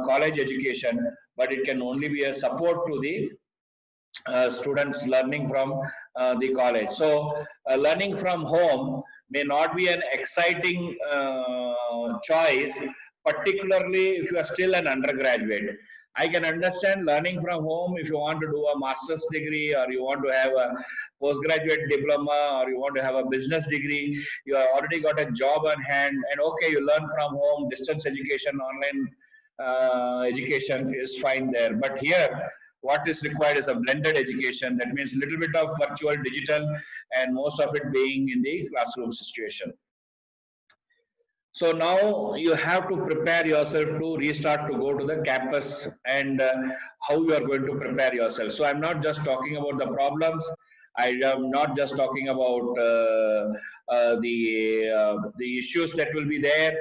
college education, but it can only be a support to the students learning from the college. So learning from home may not be an exciting choice, particularly if you are still an undergraduate. I can understand learning from home if you want to do a master's degree or you want to have a postgraduate diploma or you want to have a business degree. You have already got a job on hand and okay, you learn from home, distance education, online education is fine there. But here, what is required is a blended education. That means a little bit of virtual, digital, and most of it being in the classroom situation. So now you have to prepare yourself to restart to go to the campus and how you are going to prepare yourself. So I'm not just talking about the problems. I am not just talking about the issues that will be there,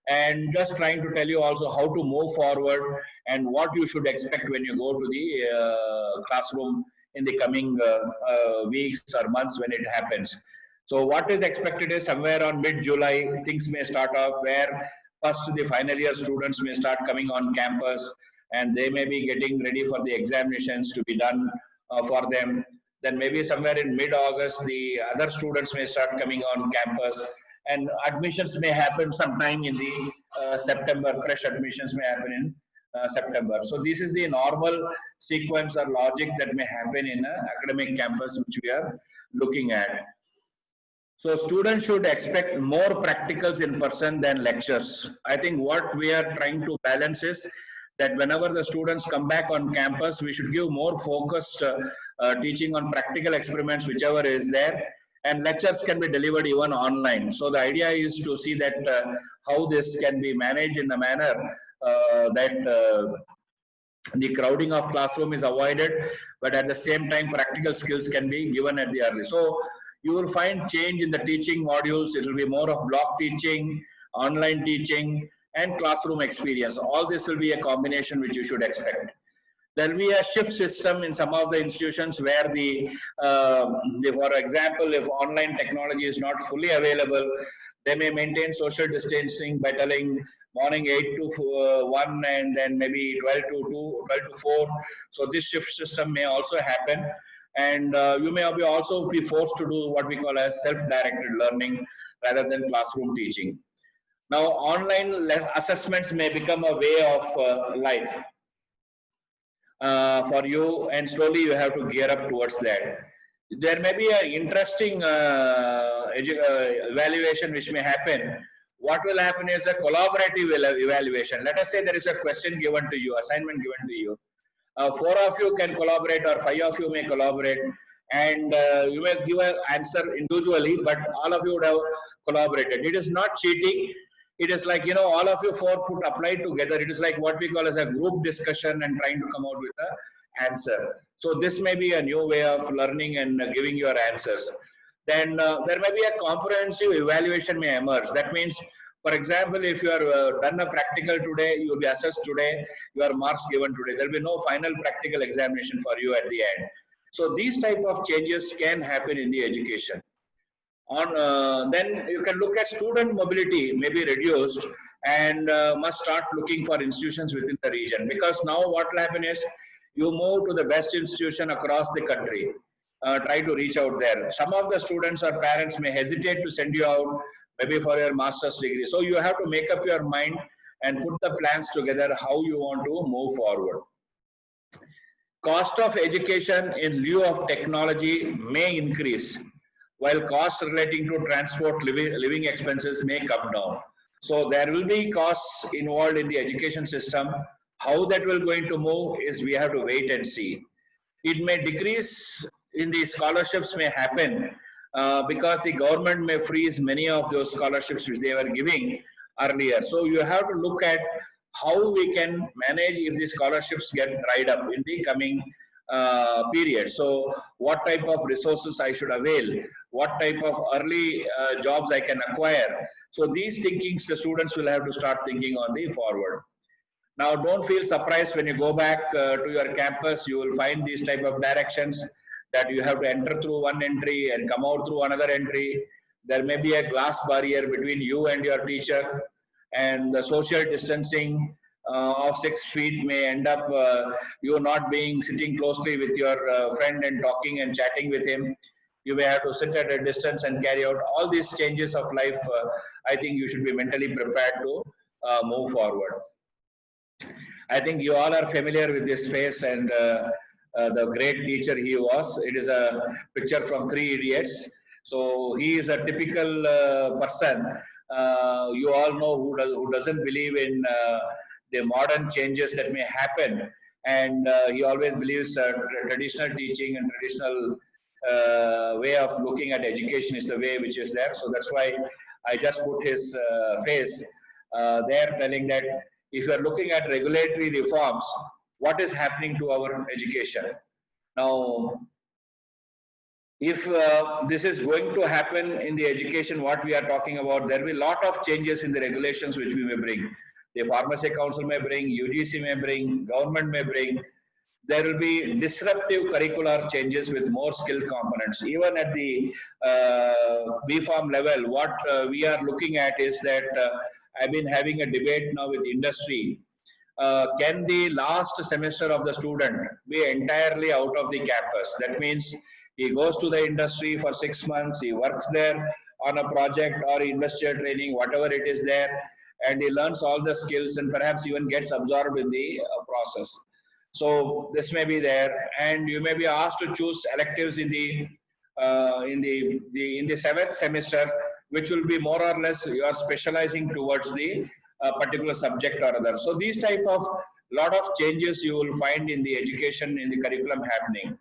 and just trying to tell you also how to move forward and what you should expect when you go to the classroom in the coming weeks or months when it happens. So what is expected is somewhere on mid-July, things may start off where first the final year students may start coming on campus and they may be getting ready for the examinations to be done for them. Then maybe somewhere in mid-August, the other students may start coming on campus and admissions may happen sometime in the September, fresh admissions may happen in September. So this is the normal sequence or logic that may happen in an academic campus which we are looking at. So students should expect more practicals in person than lectures. I think what we are trying to balance is that whenever the students come back on campus, we should give more focused teaching on practical experiments, whichever is there, and lectures can be delivered even online. So the idea is to see that how this can be managed in a manner that the crowding of classroom is avoided, but at the same time practical skills can be given at the early. So you will find change in the teaching modules. It will be more of block teaching, online teaching, and classroom experience. All this will be a combination which you should expect. There will be a shift system in some of the institutions where for example, if online technology is not fully available, they may maintain social distancing by telling morning 8 to 1 and then maybe 12 to 2, 12 to 4. So this shift system may also happen. And you may also be forced to do what we call as self-directed learning rather than classroom teaching. Now, online assessments may become a way of life for you, and slowly you have to gear up towards that. There may be an interesting evaluation which may happen. What will happen is a collaborative evaluation. Let us say there is a question given to you, assignment given to you. 4 of you can collaborate or 5 of you may collaborate, and you may give an answer individually, but all of you would have collaborated. It is not cheating. It is like, you know, all of you 4 put applied together. It is like what we call as a group discussion and trying to come out with an answer. So this may be a new way of learning and giving your answers. Then there may be a comprehensive evaluation may emerge. That means, for example, if you are done a practical today, you will be assessed today, your marks given today. There will be no final practical examination for you at the end. So these type of changes can happen in the education. Then you can look at student mobility may be reduced and must start looking for institutions within the region, because now what will happen is you move to the best institution across the country. Try to reach out there. Some of the students or parents may hesitate to send you out maybe for your master's degree. So you have to make up your mind and put the plans together how you want to move forward. Cost of education in lieu of technology may increase, while costs relating to transport, living expenses may come down. So there will be costs involved in the education system. How that will going to move is we have to wait and see. It may decrease in the scholarships may happen because the government may freeze many of those scholarships which they were giving earlier. So you have to look at how we can manage if the scholarships get dried up in the coming period. So what type of resources I should avail, what type of early jobs I can acquire. So these thinkings the students will have to start thinking on the forward. Now, don't feel surprised when you go back to your campus, you will find these type of directions that you have to enter through one entry and come out through another entry. There may be a glass barrier between you and your teacher, and the social distancing of 6 feet may end up you not being sitting closely with your friend and talking and chatting with him. You may have to sit at a distance and carry out all these changes of life. I think you should be mentally prepared to move forward. I think you all are familiar with this face and the great teacher he was. It is a picture from Three Idiots. So he is a typical person. You all know who doesn't believe in the modern changes that may happen. And he always believes traditional teaching and traditional way of looking at education is the way which is there. So that's why I just put his face there, telling that if you are looking at regulatory reforms, what is happening to our education? Now, if this is going to happen in the education, what we are talking about, there will be a lot of changes in the regulations which we may bring. The Pharmacy Council may bring, UGC may bring, government may bring. There will be disruptive curricular changes with more skill components. Even at the BPharm level, what we are looking at is that I've been having a debate now with industry. Can the last semester of the student be entirely out of the campus? That means he goes to the industry for 6 months, he works there on a project or industrial training, whatever it is there, and he learns all the skills and perhaps even gets absorbed in the process. So this may be there, and you may be asked to choose electives in the 7th semester, which will be more or less you are specializing towards the particular subject or other. So these type of lot of changes you will find in the education in the curriculum happening.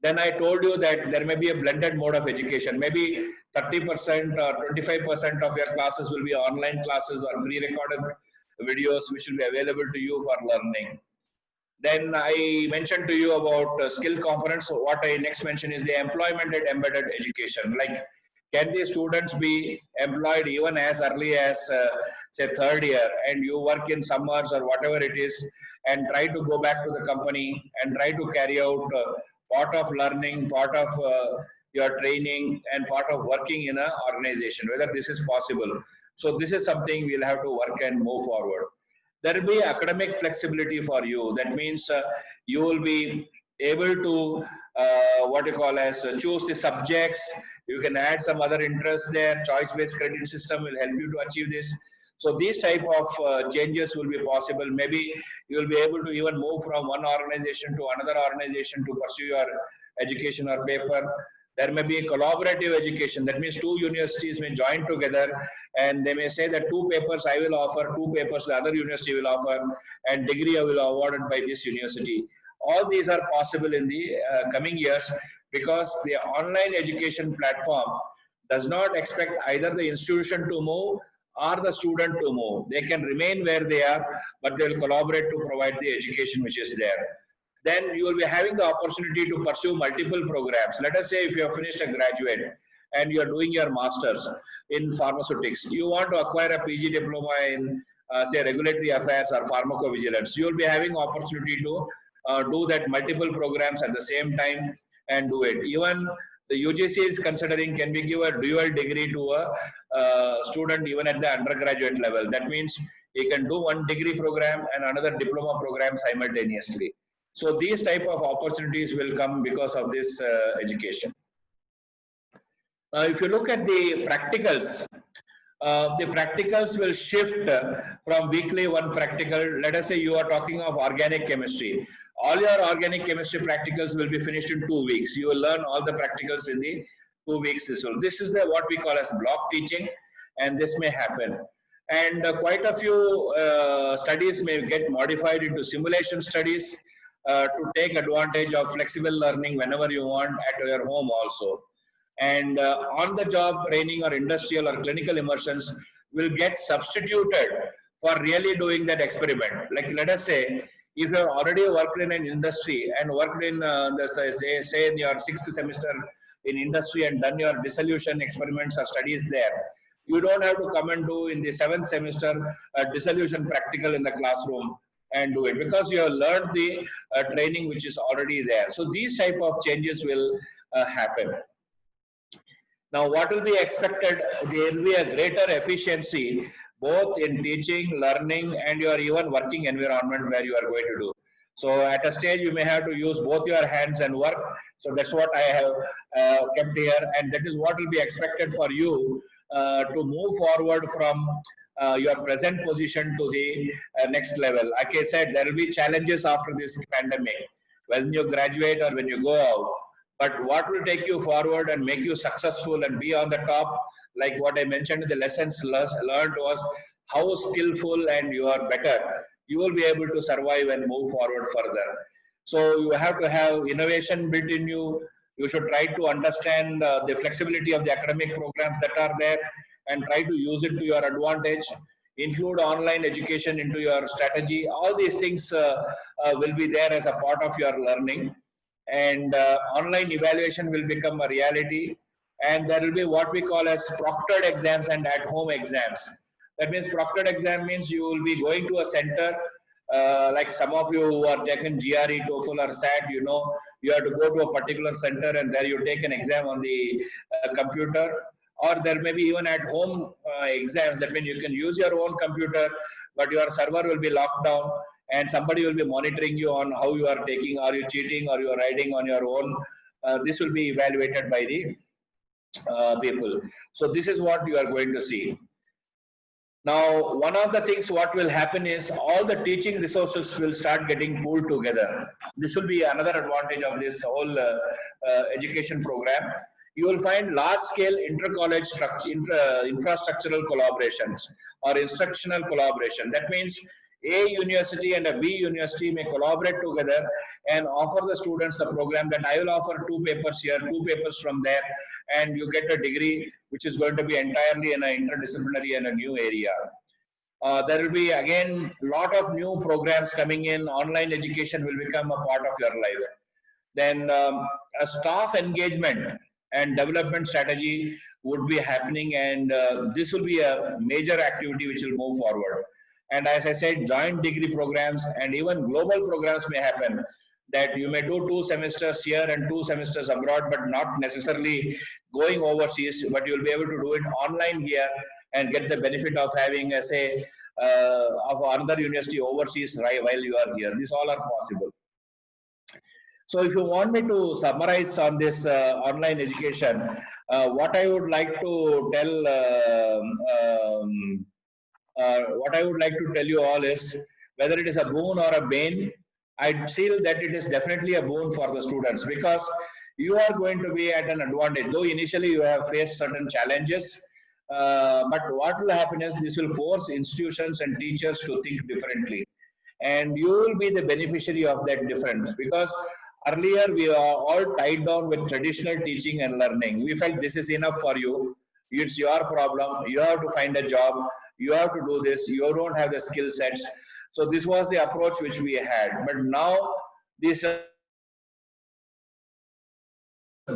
Then I told you that there may be a blended mode of education. Maybe 30% or 25% of your classes will be online classes or pre-recorded videos which will be available to you for learning. Then I mentioned to you about skill components. So what I next mention is the employment and embedded education. Like, can the students be employed even as early as say 3rd year, and you work in summers or whatever it is, and try to go back to the company and try to carry out part of learning, part of your training, and part of working in an organization, whether this is possible. So this is something we'll have to work and move forward. There will be academic flexibility for you. That means you will be able to what you call as choose the subjects. You can add some other interests there. Choice-based credit system will help you to achieve this. So these type of changes will be possible. Maybe you will be able to even move from one organization to another organization to pursue your education or paper. There may be a collaborative education. That means 2 universities may join together and they may say that 2 papers I will offer, 2 papers the other university will offer, and degree I will awarded by this university. All these are possible in the coming years because the online education platform does not expect either the institution to move or the student to move. They can remain where they are, but they will collaborate to provide the education which is there. Then you will be having the opportunity to pursue multiple programs. Let us say if you have finished a graduate and you are doing your master's in pharmaceutics, you want to acquire a PG diploma in say regulatory affairs or pharmacovigilance. You will be having opportunity to do that multiple programs at the same time and do it. Even the UGC is considering can we give a dual degree to a student even at the undergraduate level. That means he can do one degree program and another diploma program simultaneously. So these type of opportunities will come because of this education. If you look at the practicals, the practicals will shift from weekly one practical. Let us say you are talking of organic chemistry. All your organic chemistry practicals will be finished in 2 weeks. You will learn all the practicals in the 2 weeks. So this is the what we call as block teaching, and this may happen. And quite a few studies may get modified into simulation studies to take advantage of flexible learning whenever you want at your home also. And on-the-job training or industrial or clinical immersions will get substituted for really doing that experiment. Like let us say, if you have already worked in an industry and worked in say in your 6th semester in industry and done your dissolution experiments or studies there, you don't have to come and do in the 7th semester dissolution practical in the classroom and do it, because you have learned the training which is already there. So these type of changes will happen. Now, what will be expected? There will be a greater efficiency both in teaching, learning, and your even working environment where you are going to do. So, at a stage, you may have to use both your hands and work. So, that's what I have kept here, and that is what will be expected for you to move forward from your present position to the next level. Like I said, there will be challenges after this pandemic when you graduate or when you go out. But what will take you forward and make you successful and be on the top, like what I mentioned, the lessons learned was how skillful and you are better. You will be able to survive and move forward further. So you have to have innovation built in you. You should try to understand the flexibility of the academic programs that are there and try to use it to your advantage. Include online education into your strategy. All these things will be there as a part of your learning. And online evaluation will become a reality, and there will be what we call as proctored exams and at-home exams. That means proctored exam means you will be going to a center, like some of you who are taking GRE, TOEFL or SAT, you know, you have to go to a particular center and there you take an exam on the computer, or there may be even at-home exams. That means you can use your own computer, but your server will be locked down and somebody will be monitoring you on how you are taking, are you cheating, or you are writing on your own. This will be evaluated by the people. So this is what you are going to see. Now, one of the things what will happen is all the teaching resources will start getting pooled together. This will be another advantage of this whole education program. You will find large-scale inter-college infrastructural collaborations or instructional collaboration. That means A university and a B university may collaborate together and offer the students a program that I will offer 2 papers here, 2 papers from there, and you get a degree which is going to be entirely in an interdisciplinary and a new area. There will be again a lot of new programs coming in. Online education will become a part of your life. Then a staff engagement and development strategy would be happening, and this will be a major activity which will move forward. And as I said, joint degree programs and even global programs may happen, that you may do 2 semesters here and 2 semesters abroad, but not necessarily going overseas, but you'll be able to do it online here and get the benefit of having, say, of another university overseas right while you are here. These all are possible. So if you want me to summarize on this online education, what I would like to tell you all is, whether it is a boon or a bane, I feel that it is definitely a boon for the students, because you are going to be at an advantage. Though initially you have faced certain challenges, but what will happen is this will force institutions and teachers to think differently. And you will be the beneficiary of that difference, because earlier we are all tied down with traditional teaching and learning. We felt this is enough for you. It's your problem. You have to find a job. You have to do this. You don't have the skill sets. So this was the approach which we had. But now this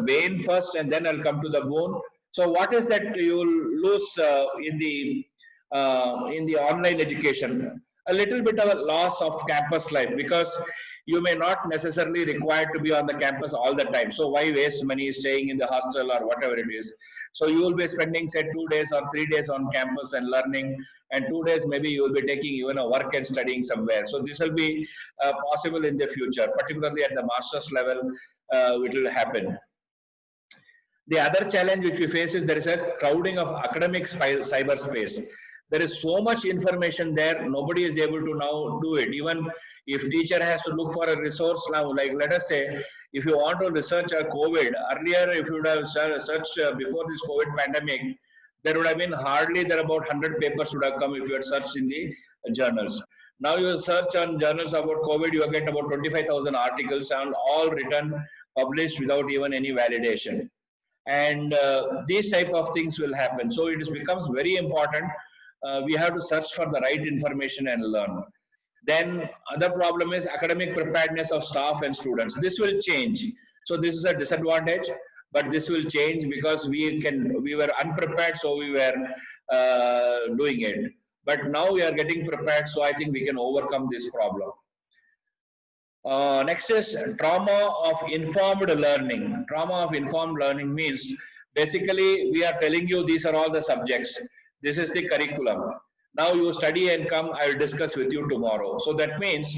bane first, and then I'll come to the boon. So what is that you will lose in the online education? A little bit of a loss of campus life, because you may not necessarily required to be on the campus all the time. So why waste money staying in the hostel or whatever it is? So you will be spending, say, 2 days or 3 days on campus and learning, and 2 days maybe you will be taking even a work and studying somewhere. So this will be possible in the future, particularly at the master's level, it will happen. The other challenge which we face is there is a crowding of academic cyberspace. There is so much information there, nobody is able to now do it. Even if teacher has to look for a resource now, like let us say, if you want to research a COVID, earlier if you would have searched before this COVID pandemic, there would have been hardly there about 100 papers would have come if you had searched in the journals. Now you search on journals about COVID, you get about 25,000 articles and all written, published without even any validation. And these type of things will happen. So it becomes very important. We have to search for the right information and learn. Then other problem is academic preparedness of staff and students. This will change. So this is a disadvantage, but this will change because we were unprepared, so we were doing it. But now we are getting prepared, so I think we can overcome this problem. Next is trauma of informed learning. Trauma of informed learning means basically we are telling you these are all the subjects. This is the curriculum. Now you study and come, I will discuss with you tomorrow. So that means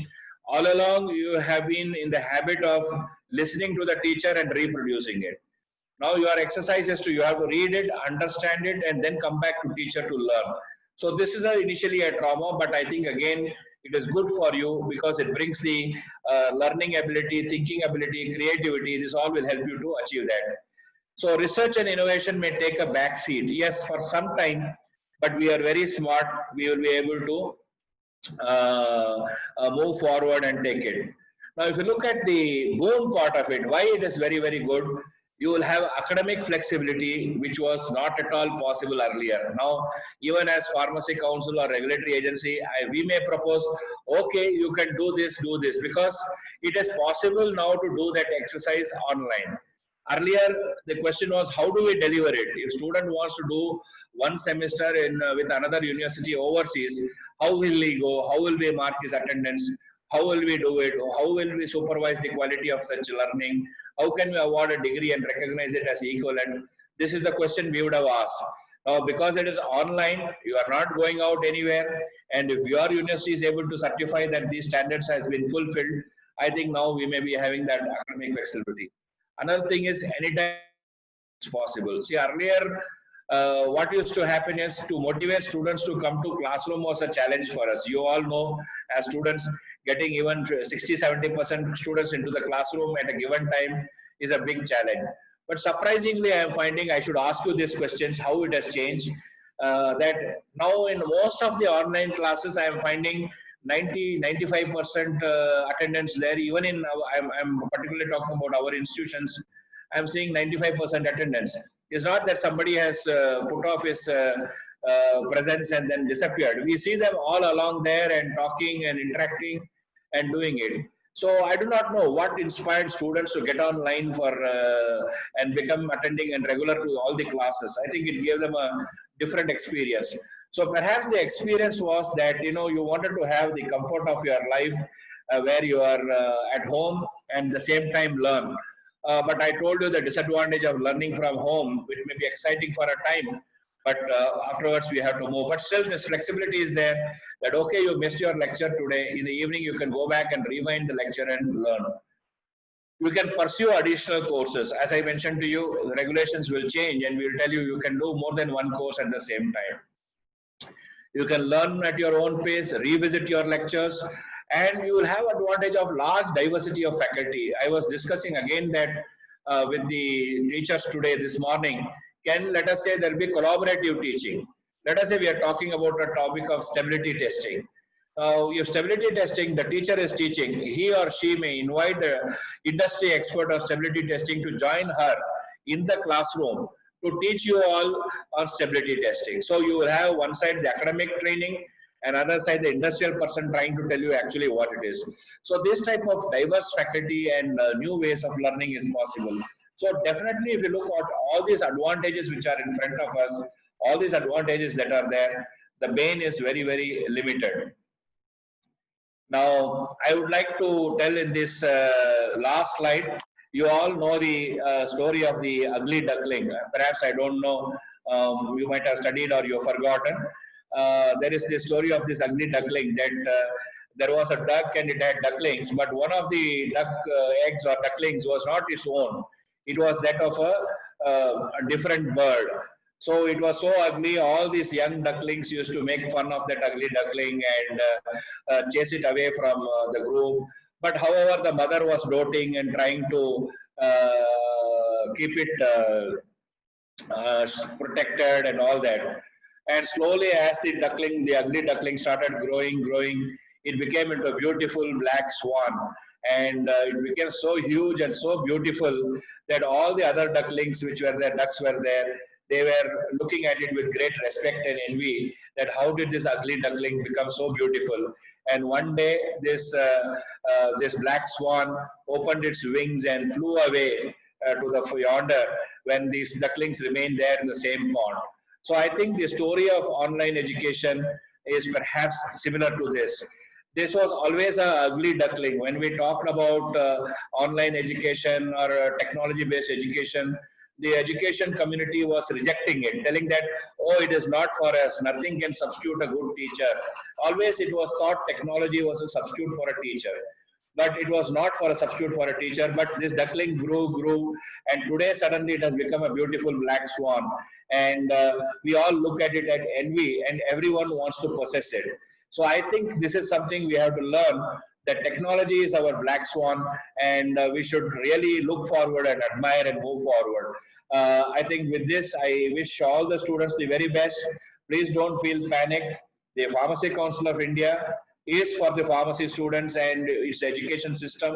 all along you have been in the habit of listening to the teacher and reproducing it. Now your exercise is you have to read it, understand it, and then come back to teacher to learn. So this is initially a trauma, but I think again, it is good for you because it brings the learning ability, thinking ability, creativity. This all will help you to achieve that. So research and innovation may take a back seat. Yes, for some time, but we are very smart. We will be able to move forward and take it. Now, if you look at the boom part of it, why it is very, very good, you will have academic flexibility, which was not at all possible earlier. Now, even as Pharmacy Council or regulatory agency, we may propose, okay, you can do this, because it is possible now to do that exercise online. Earlier, the question was, how do we deliver it? If student wants to do one semester in with another university overseas, how will he go? How will we mark his attendance? How will we do it? How will we supervise the quality of such learning? How can we award a degree and recognize it as equivalent? This is the question we would have asked. Now, because it is online, you are not going out anywhere. And if your university is able to certify that these standards has been fulfilled, I think now we may be having that academic flexibility. Another thing is anytime it's possible. See, earlier, what used to happen is to motivate students to come to classroom was a challenge for us. You all know, as students, getting even 60-70% students into the classroom at a given time is a big challenge. But surprisingly, I am finding, I should ask you these questions, how it has changed. That now in most of the online classes, I am finding 90-95% attendance there. Even in, I'm particularly talking about our institutions, I'm seeing 95% attendance. It's not that somebody has put off his presence and then disappeared. We see them all along there and talking and interacting and doing it. So I do not know what inspired students to get online for and become attending and regular to all the classes. I think it gave them a different experience. So perhaps the experience was that you wanted to have the comfort of your life where you are at home and the same time learn. But I told you the disadvantage of learning from home, which may be exciting for a time, but afterwards we have to move. But still this flexibility is there that, okay, you missed your lecture today. In the evening, you can go back and rewind the lecture and learn. You can pursue additional courses. As I mentioned to you, the regulations will change and we will tell you, you can do more than one course at the same time. You can learn at your own pace, revisit your lectures, and you will have advantage of large diversity of faculty. I was discussing again that with the teachers today, this morning, let us say there will be collaborative teaching. Let us say we are talking about a topic of stability testing. If stability testing, the teacher is teaching, he or she may invite the industry expert of stability testing to join her in the classroom to teach you all on stability testing. So you will have one side the academic training, and other side the industrial person trying to tell you actually what it is. So this type of diverse faculty and new ways of learning is possible. So definitely if you look at all these advantages which are in front of us, all these advantages that are there, the bane is very, very limited. Now, I would like to tell in this last slide, you all know the story of the ugly duckling. Perhaps I don't know, you might have studied or you've forgotten. There is the story of this ugly duckling that there was a duck and it had ducklings, but one of the duck eggs or ducklings was not its own. It was that of a different bird. So it was so ugly. All these young ducklings used to make fun of that ugly duckling and chase it away from the group. But however, the mother was doting and trying to keep it protected and all that. And slowly, as the ugly duckling started growing, it became into a beautiful black swan. And it became so huge and so beautiful that all the other ducklings, which were there, ducks were there, they were looking at it with great respect and envy. That how did this ugly duckling become so beautiful? And one day, this black swan opened its wings and flew away to the yonder when these ducklings remained there in the same pond. So I think the story of online education is perhaps similar to this. This was always an ugly duckling. When we talked about online education or technology-based education, the education community was rejecting it, telling that, oh, it is not for us, nothing can substitute a good teacher. Always it was thought technology was a substitute for a teacher. But it was not for a substitute for a teacher, but this duckling grew, and today suddenly it has become a beautiful black swan. And we all look at it at envy, and everyone wants to possess it. So I think this is something we have to learn, that technology is our black swan, and we should really look forward and admire and move forward. I think with this, I wish all the students the very best. Please don't feel panicked. The Pharmacy Council of India is for the pharmacy students and its education system,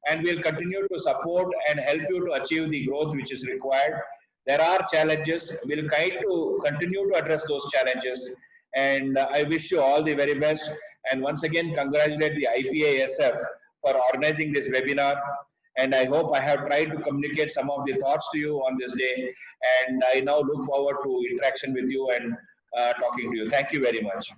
and will continue to support and help you to achieve the growth which is required. There are challenges. We'll try to continue to address those challenges, and I wish you all the very best. And once again, congratulate the IPASF for organizing this webinar. And I hope I have tried to communicate some of the thoughts to you on this day. And I now look forward to interaction with you and talking to you. Thank you very much.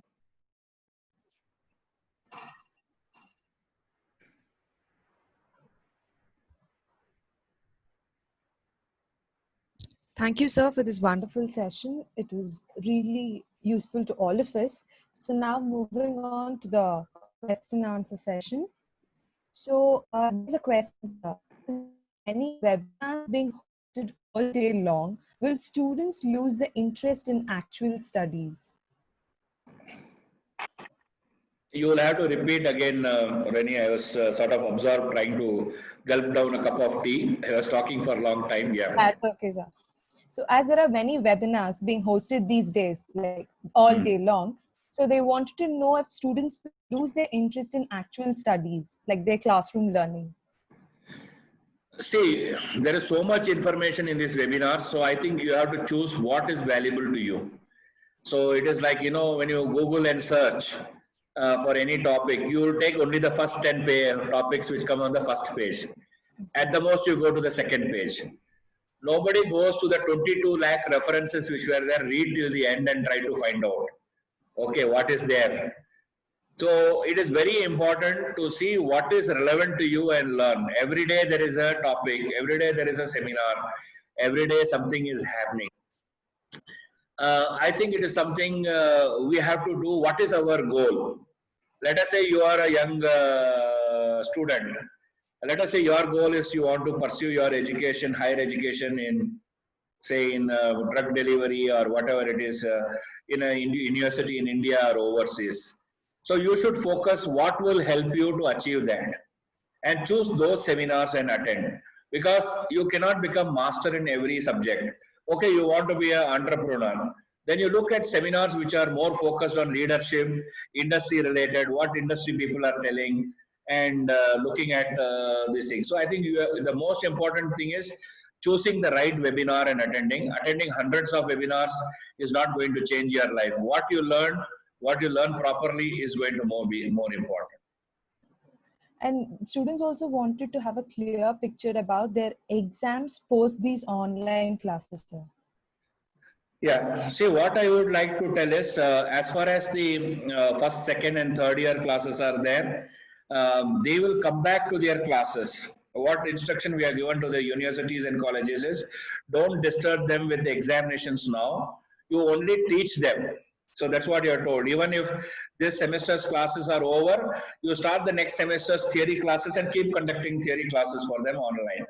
Thank you, sir, for this wonderful session. It was really useful to all of us. So now moving on to the question and answer session. So there's a question, sir. Is any webinar being hosted all day long, will students lose the interest in actual studies? You will have to repeat again, Rennie. I was sort of absorbed trying to gulp down a cup of tea. I was talking for a long time. Yeah. That's okay, sir. So as there are many webinars being hosted these days, like all day long, so they wanted to know if students lose their interest in actual studies, like their classroom learning. See, there is so much information in this webinar, so I think you have to choose what is valuable to you. So it is like, you know, when you Google and search for any topic, you will take only the first 10 topics which come on the first page. At the most, you go to the second page. Nobody goes to the 22 lakh references which were there, read till the end and try to find out, okay, what is there. So it is very important to see what is relevant to you and learn. Every day there is a topic, every day there is a seminar, every day something is happening. I think it is something we have to do. What is our goal? Let us say you are a young student. Let us say your goal is you want to pursue your education, higher education in, say, in drug delivery or whatever it is, in a university in India or overseas. So you should focus what will help you to achieve that, and choose those seminars and attend, because you cannot become master in every subject. Okay, you want to be an entrepreneur, then you look at seminars which are more focused on leadership, industry related, what industry people are telling, and looking at these things. So I think the most important thing is choosing the right webinar and attending. Attending hundreds of webinars is not going to change your life. What you learn properly is going to be more important. And students also wanted to have a clear picture about their exams post these online classes, sir. Yeah, see, what I would like to tell is, as far as the first, second and third year classes are there, they will come back to their classes. What instruction we are given to the universities and colleges is, don't disturb them with the examinations now. You only teach them. So that's what you're told. Even if this semester's classes are over, you start the next semester's theory classes and keep conducting theory classes for them online.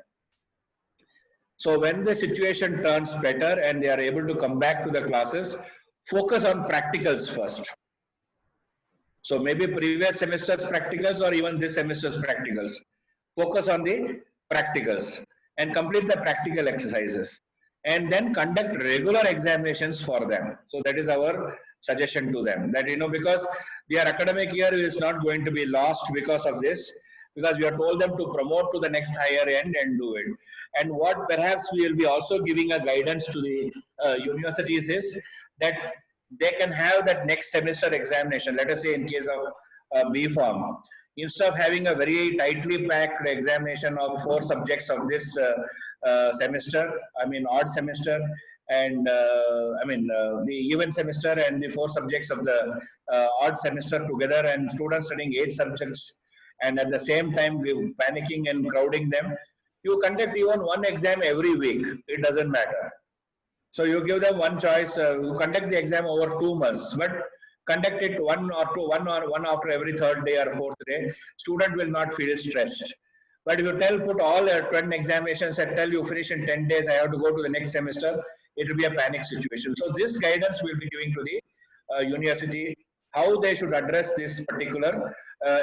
So when the situation turns better and they are able to come back to the classes, focus on practicals first. So maybe previous semester's practicals or even this semester's practicals. Focus on the practicals and complete the practical exercises, and then conduct regular examinations for them. So that is our suggestion to them, that because their academic year is not going to be lost because of this, because we have told them to promote to the next higher end and do it. And what perhaps we will be also giving a guidance to the universities is that they can have that next semester examination. Let us say in case of B Farm, instead of having a very tightly packed examination of 4 subjects of this semester, odd semester, and the even semester and the 4 subjects of the odd semester together, and students studying 8 subjects, and at the same time we panicking and crowding them. You conduct even one exam every week, it doesn't matter. So you give them one choice, you conduct the exam over 2 months, but conduct it one after every 3rd day or 4th day. Student will not feel stressed. But if you put all 10 examinations and tell you finish in 10 days, I have to go to the next semester, it will be a panic situation. So this guidance we will be giving to the university, how they should address this particular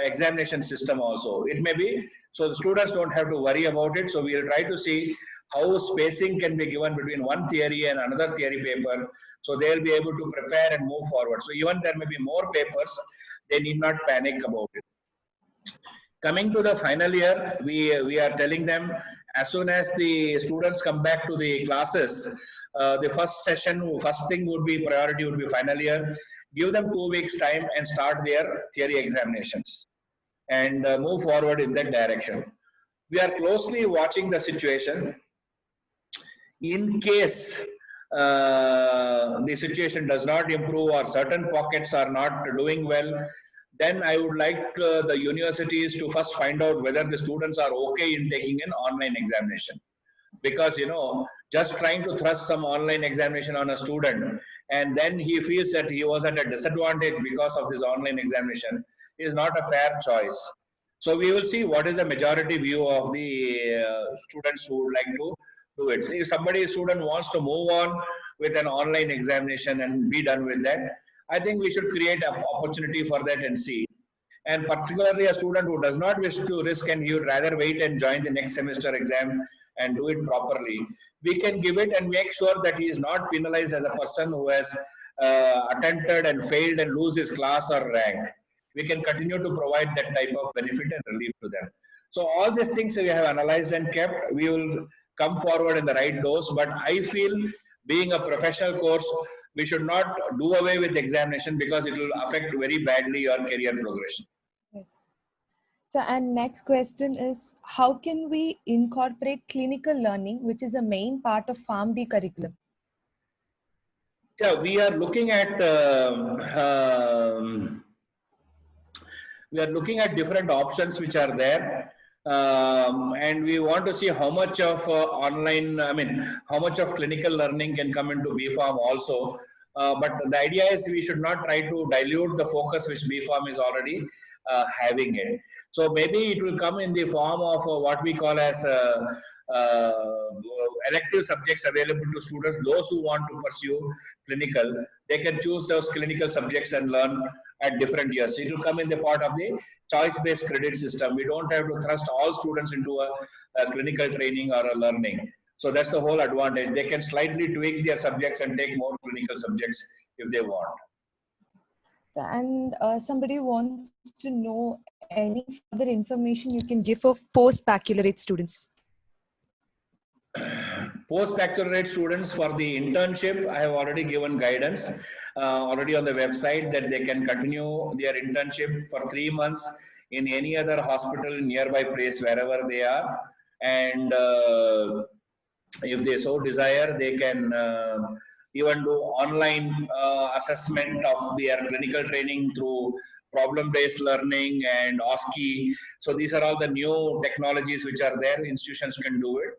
examination system also. It may be, so the students don't have to worry about it. So we will try to see how spacing can be given between one theory and another theory paper. So they will be able to prepare and move forward. So even there may be more papers, they need not panic about it. Coming to the final year, we are telling them, as soon as the students come back to the classes, the first thing would be priority would be final year. Give them 2 weeks time and start their theory examinations and move forward in that direction. We are closely watching the situation. In case the situation does not improve or certain pockets are not doing well, then I would like the universities to first find out whether the students are okay in taking an online examination. Because, just trying to thrust some online examination on a student and then he feels that he was at a disadvantage because of this online examination is not a fair choice. So we will see what is the majority view of the students who would like to do it. If student wants to move on with an online examination and be done with that, I think we should create an opportunity for that and see. And particularly a student who does not wish to risk and he would rather wait and join the next semester exam and do it properly, we can give it and make sure that he is not penalized as a person who has attempted and failed and lose his class or rank. We can continue to provide that type of benefit and relief to them. So all these things we have analyzed and kept. We will come forward in the right dose, but I feel being a professional course, we should not do away with examination because it will affect very badly your career progression. Yes. So, and next question is, how can we incorporate clinical learning, which is a main part of PharmD curriculum? Yeah, we are looking at different options which are there. And we want to see how much of how much of clinical learning can come into B.Pharm also. But the idea is we should not try to dilute the focus which B.Pharm is already having it. So maybe it will come in the form of what we call as elective subjects available to students. Those who want to pursue clinical, they can choose those clinical subjects and learn at different years. It will come in the part of the choice-based credit system. We don't have to thrust all students into a clinical training or a learning. So that's the whole advantage. They can slightly tweak their subjects and take more clinical subjects if they want. And somebody wants to know any further information you can give for post-baccalaureate students. Post-baccalaureate students, for the internship, I have already given guidance already on the website that they can continue their internship for 3 months in any other hospital in nearby place wherever they are. And if they so desire, they can even do online assessment of their clinical training through problem-based learning and OSCE. So these are all the new technologies which are there. Institutions can do it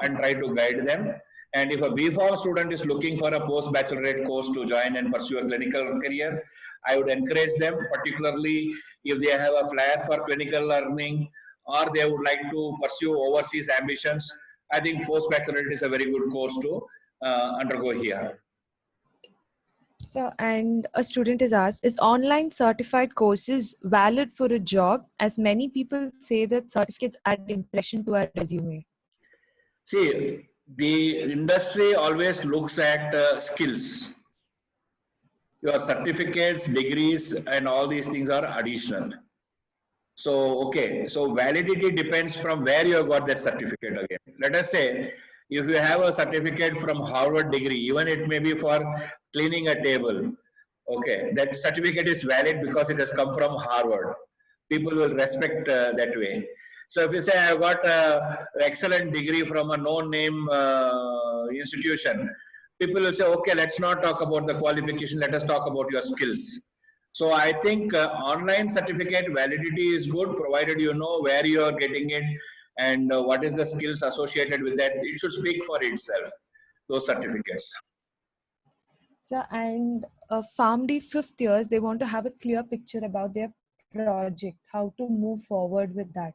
and try to guide them. And if a B.Pharm student is looking for a post-baccalaureate course to join and pursue a clinical career, I would encourage them, particularly if they have a flair for clinical learning or they would like to pursue overseas ambitions, I think post-baccalaureate is a very good course to undergo here. So, and a student is asked, is online certified courses valid for a job? As many people say that certificates add impression to our resume. See, the industry always looks at skills. Your certificates, degrees, and all these things are additional. So, okay, so validity depends from where you have got that certificate again. Let us say, if you have a certificate from Harvard degree, even it may be for cleaning a table, okay, that certificate is valid because it has come from Harvard. People will respect that way. So if you say I've got an excellent degree from a no-name institution, people will say, okay, let's not talk about the qualification, let us talk about your skills. So I think online certificate validity is good, provided you know where you are getting it and what is the skills associated with that. It should speak for itself, those certificates. So, and PharmD fifth years, they want to have a clear picture about their project, how to move forward with that.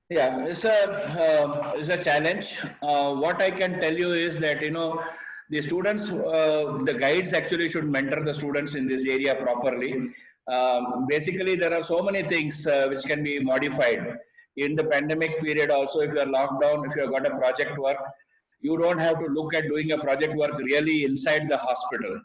Yeah, it's a challenge. What I can tell you is that the students, the guides actually should mentor the students in this area properly. Basically, there are so many things which can be modified in the pandemic period. Also, if you are locked down, if you have got a project work, you don't have to look at doing a project work really inside the hospital.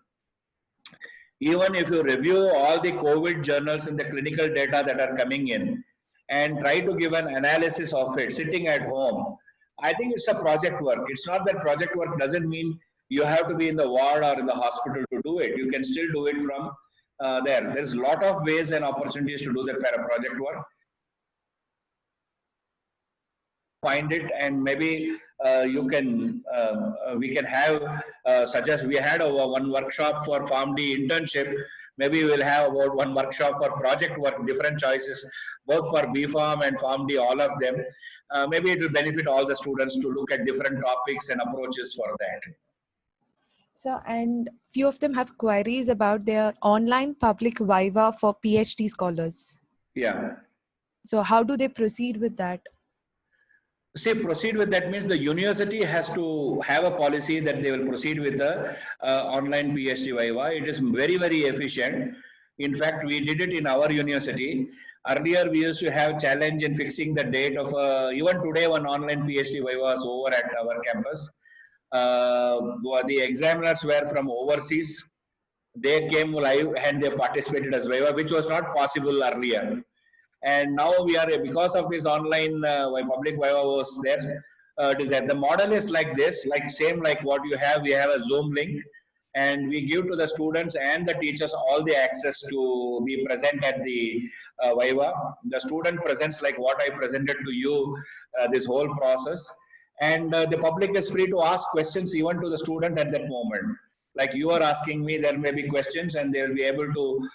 Even if you review all the COVID journals and the clinical data that are coming in and try to give an analysis of it sitting at home, I think it's a project work. It's not that project work doesn't mean you have to be in the ward or in the hospital to do it. You can still do it from there. There's a lot of ways and opportunities to do that project work. Find it, and maybe you can we can have such as we had one workshop for PharmD internship. Maybe we'll have about one workshop for project work, different choices, both for BPharm and PharmD, all of them. Maybe it will benefit all the students to look at different topics and approaches for that. So, and few of them have queries about their online public Viva for PhD scholars. Yeah. So, how do they proceed with that? Say proceed with that means the university has to have a policy that they will proceed with the online PhD Viva. It is very, very efficient. In fact, we did it in our university. Earlier, we used to have challenge in fixing the date of even today one online PhD Viva was over at our campus. The examiners were from overseas. They came live and they participated as Viva, which was not possible earlier. And now we are, because of this online public Viva was there, it is that the model is like this, like same like what you have. We have a Zoom link, and we give to the students and the teachers all the access to be present at the Viva. The student presents like what I presented to you, this whole process, and the public is free to ask questions even to the student at that moment. Like you are asking me, there may be questions, and they will be able to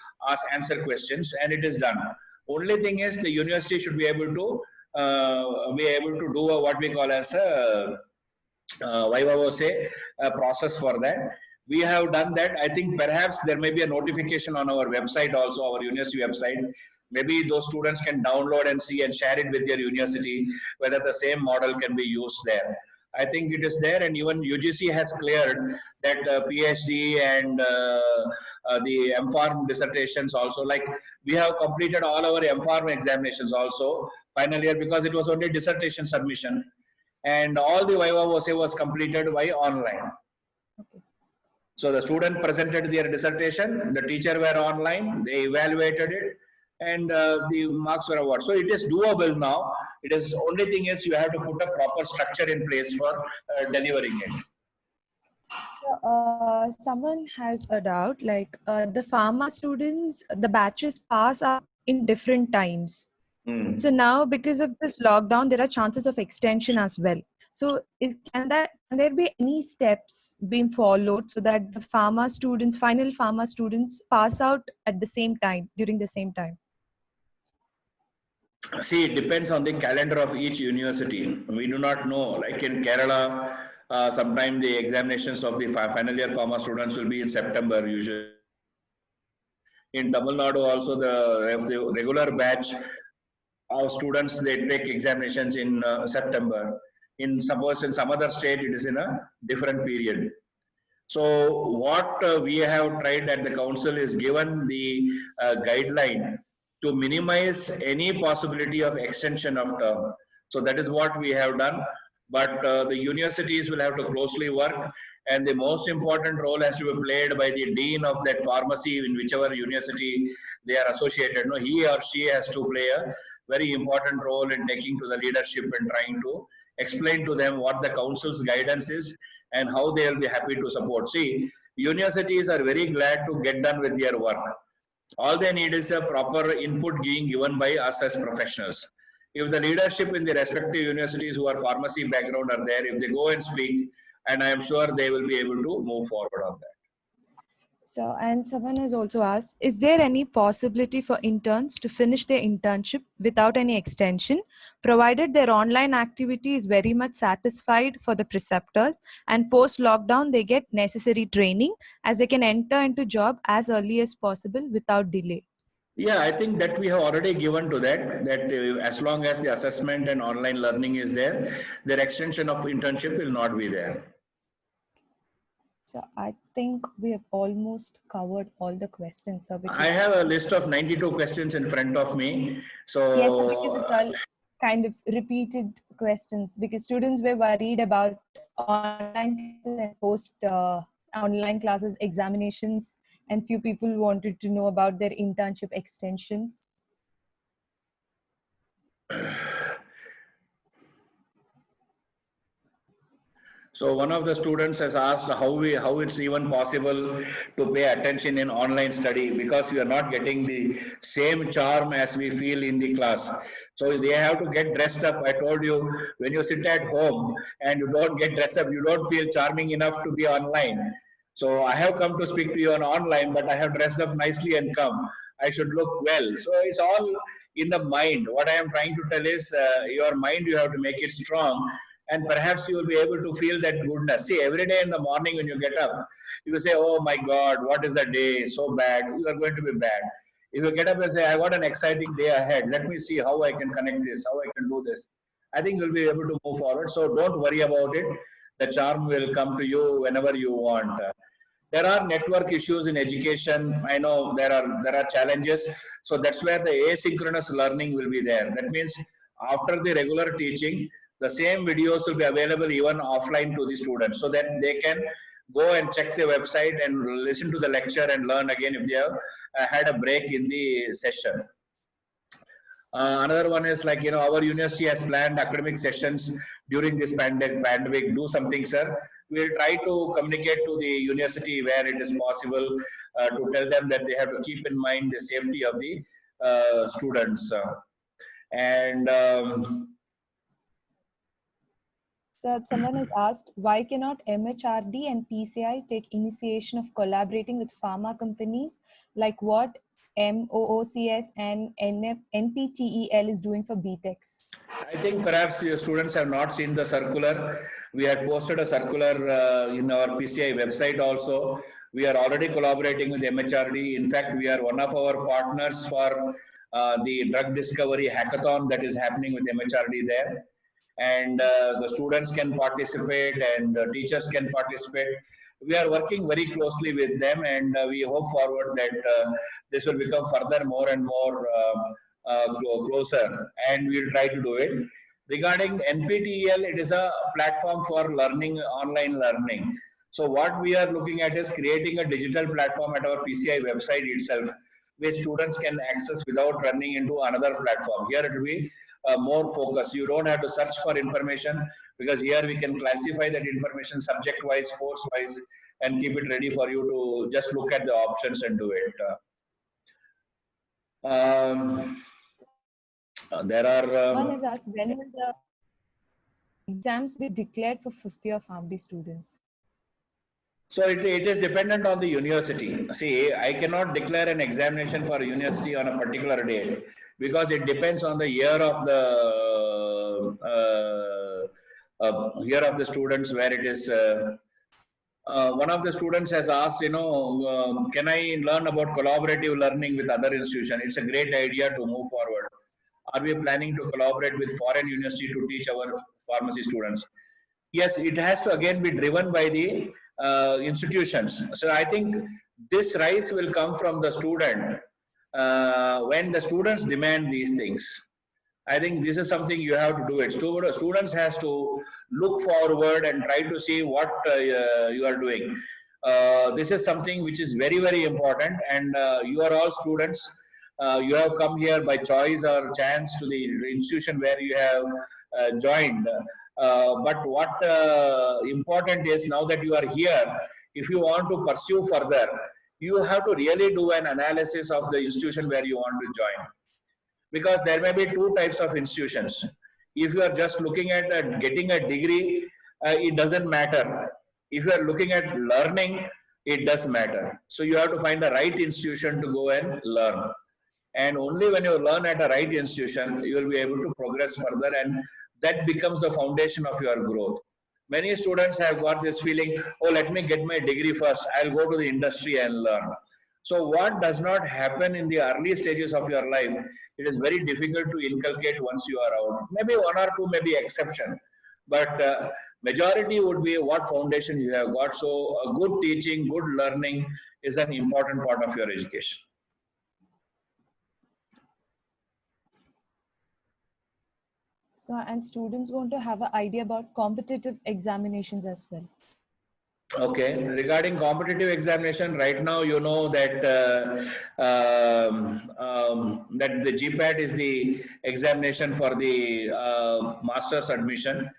answer questions, and it is done. Only thing is the university should be able to do what we call as a Viva say a process for that. We have done that. I think perhaps there may be a notification on our website also, our university website. Maybe those students can download and see and share it with their university, whether the same model can be used there. I think it is there, and even UGC has cleared that PhD and the MPharm dissertations also. Like we have completed all our MPharm examinations also final year because it was only dissertation submission, and all the Viva was completed by online. Okay. So the student presented their dissertation, the teacher were online, they evaluated it, and the marks were awarded. So it is doable now. It is only thing is you have to put a proper structure in place for delivering it. So, someone has a doubt, like the pharma students, the batches pass up in different times. So now, because of this lockdown, there are chances of extension as well. So, can there be any steps being followed so that the pharma students, final pharma students, pass out at the same time, during the same time? See, it depends on the calendar of each university. We do not know. Like in Kerala, sometimes the examinations of the final year pharma students will be in September usually. In Tamil Nadu also, the regular batch of students, they take examinations in September. suppose in some other state, it is in a different period. So what we have tried at the council is given the guideline to minimize any possibility of extension of term. So that is what we have done. But the universities will have to closely work, and the most important role has to be played by the dean of that pharmacy in whichever university they are associated. No, he or she has to play a very important role in taking to the leadership and trying to explain to them what the council's guidance is and how they will be happy to support. See, universities are very glad to get done with their work. All they need is a proper input being given by us as professionals. If the leadership in the respective universities who are pharmacy background are there, if they go and speak, and I am sure they will be able to move forward on that. So, and someone has also asked, is there any possibility for interns to finish their internship without any extension, provided their online activity is very much satisfied for the preceptors, and post-lockdown they get necessary training as they can enter into job as early as possible without delay? Yeah, I think that we have already given to that as long as the assessment and online learning is there, their extension of internship will not be there. So I think we have almost covered all the questions, sir. I have a list of 92 questions in front of me. So yes, because it's all kind of repeated questions, because students were worried about online and post online classes, examinations, and few people wanted to know about their internship extensions. So one of the students has asked how it's even possible to pay attention in online study, because we are not getting the same charm as we feel in the class. So they have to get dressed up. I told you, when you sit at home and you don't get dressed up, you don't feel charming enough to be online. So I have come to speak to you on online, but I have dressed up nicely and come. I should look well. So it's all in the mind. What I am trying to tell is your mind, you have to make it strong, and perhaps you will be able to feel that goodness. See, every day in the morning when you get up, you will say, oh my God, what is the day? So bad. You are going to be bad. If you get up and say, I got an exciting day ahead, let me see how I can connect this, how I can do this, I think you'll be able to move forward. So don't worry about it. The charm will come to you whenever you want. There are network issues in education. I know there are challenges. So that's where the asynchronous learning will be there. That means after the regular teaching, the same videos will be available even offline to the students, so that they can go and check the website and listen to the lecture and learn again if they have had a break in the session. Another one is like, our university has planned academic sessions during this pandemic. Do something, sir. We'll try to communicate to the university where it is possible to tell them that they have to keep in mind the safety of the students. So someone has asked, why cannot MHRD and PCI take initiation of collaborating with pharma companies like what MOOCS and NPTEL is doing for BTechs? I think perhaps your students have not seen the circular. We had posted a circular in our PCI website also. We are already collaborating with MHRD. In fact, we are one of our partners for the drug discovery hackathon that is happening with MHRD there. And the students can participate and teachers can participate. We are working very closely with them, and we hope forward that this will become further more and more closer, and we'll try to do it. Regarding NPTEL, it is a platform for learning, online learning. So what we are looking at is creating a digital platform at our PCI website itself, which students can access without running into another platform. Here it will be more focus. You don't have to search for information, because here we can classify that information subject wise, course wise, and keep it ready for you to just look at the options and do it. There are one has asked, when will the exams be declared for 50th year pharmacy students? So it is dependent on the university. See, I cannot declare an examination for a university on a particular date, because it depends on the year of the students where it is. One of the students has asked, can I learn about collaborative learning with other institutions? It's a great idea to move forward. Are we planning to collaborate with foreign university to teach our pharmacy students? Yes, it has to again be driven by the institutions. So I think this rise will come from the student when the students demand these things. I think this is something you have to do it. Students has to look forward and try to see what you are doing. This is something which is very, very important, and you are all students. You have come here by choice or chance to the institution where you have joined. But what important is, now that you are here, if you want to pursue further, you have to really do an analysis of the institution where you want to join, because there may be two types of institutions. If you are just looking at getting a degree, it doesn't matter. If you are looking at learning, it does matter. So you have to find the right institution to go and learn. And only when you learn at a right institution, you will be able to progress further, and that becomes the foundation of your growth. Many students have got this feeling, oh, let me get my degree first, I'll go to the industry and learn. So what does not happen in the early stages of your life, it is very difficult to inculcate once you are out. Maybe one or two may be exception, but majority would be what foundation you have got. So a good teaching, good learning is an important part of your education. So, and students want to have an idea about competitive examinations as well. Okay, regarding competitive examination, right now you know that that the GPAT is the examination for the master's admission,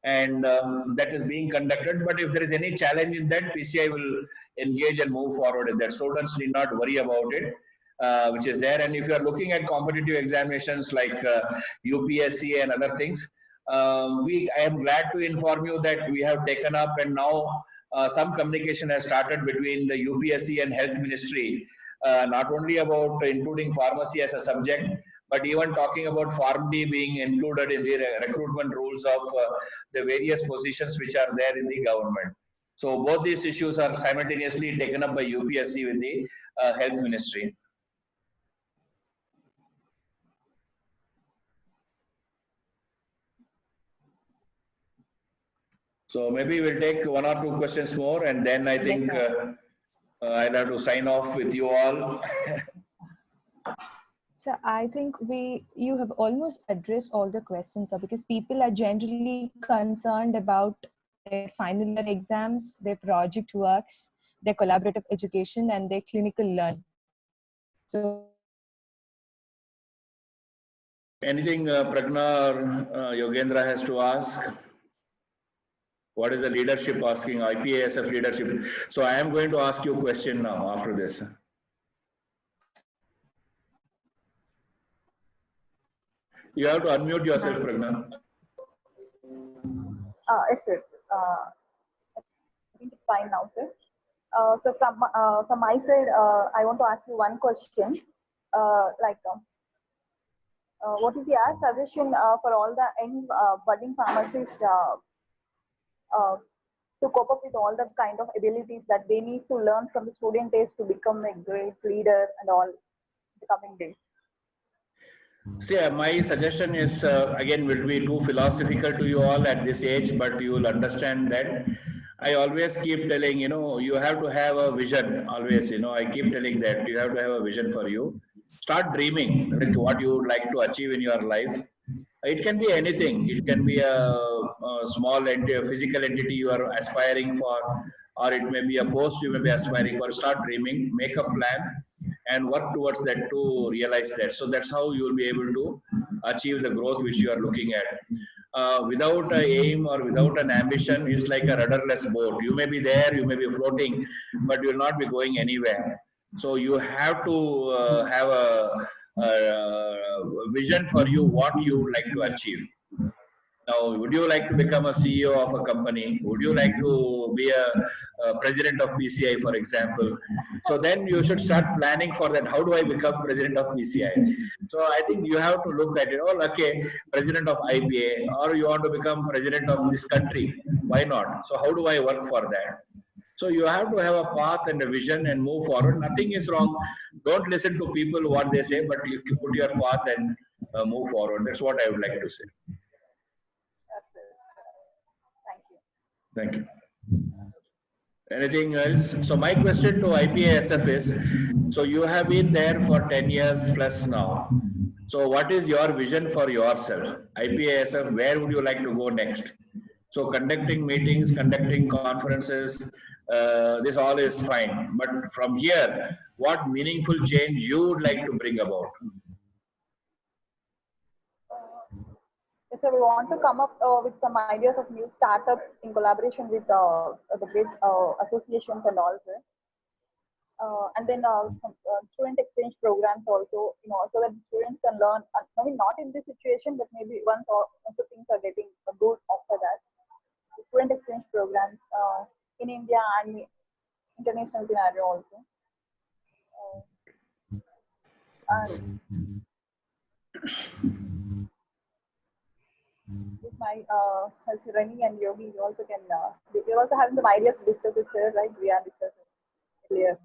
and that is being conducted. But if there is any challenge in that, PCI will engage and move forward in that. Students need not worry about it, which is there. And if you are looking at competitive examinations like UPSC and other things, I am glad to inform you that we have taken up, and now some communication has started between the UPSC and Health Ministry, not only about including pharmacy as a subject, but even talking about PharmD being included in the recruitment rules of the various positions which are there in the government. So both these issues are simultaneously taken up by UPSC with the Health Ministry. So maybe we'll take one or two questions more, and then I think I'll have to sign off with you all. So I think you have almost addressed all the questions, because people are generally concerned about their final year exams, their project works, their collaborative education, and their clinical learning. So Anything Pragna or Yogendra has to ask? What is the leadership asking, IPASF leadership? So I am going to ask you a question now after this. You have to unmute yourself, Pragna. Yes, sir. I think it's fine now, sir. So from my side, I want to ask you one question. What is your suggestion for all the young budding pharmacists to cope up with all the kind of abilities that they need to learn from the student days to become a great leader and all in the coming days? See, my suggestion is, again, will be too philosophical to you all at this age, but you will understand that I always keep telling, you have to have a vision always, I keep telling that you have to have a vision for you. Start dreaming like what you would like to achieve in your life. It can be anything. It can be a small entity, a physical entity you are aspiring for, or it may be a post you may be aspiring for. Start dreaming, make a plan, and work towards that to realize that. So that's how you will be able to achieve the growth which you are looking at. Without an aim or without an ambition, it's like a rudderless boat. You may be there, you may be floating, but you will not be going anywhere. So you have to have a vision for you, what you would like to achieve. Now, would you like to become a CEO of a company? Would you like to be a president of PCI, for example? So then you should start planning for that. How do I become president of PCI? So I think you have to look at it. Oh, okay, president of IPA, or you want to become president of this country. Why not? So how do I work for that? So you have to have a path and a vision and move forward. Nothing is wrong. Don't listen to people what they say, but you put your path and move forward. That's what I would like to say. That's it. Thank you. Thank you. Anything else? So my question to IPASF is, so you have been there for 10 years plus now. So what is your vision for yourself? IPASF, where would you like to go next? So conducting meetings, conducting conferences, this all is fine. But from here, what meaningful change you would like to bring about? So we want to come up with some ideas of new startups in collaboration with the big associations and all this. And then some student exchange programs also, so that the students can learn. I mean, not in this situation, but maybe once the things are getting good after that. The student exchange programs in India and international scenario also. And with my Rani and Yogi, you also can. We're also having some ideas to discuss it here, right? We are discussing earlier.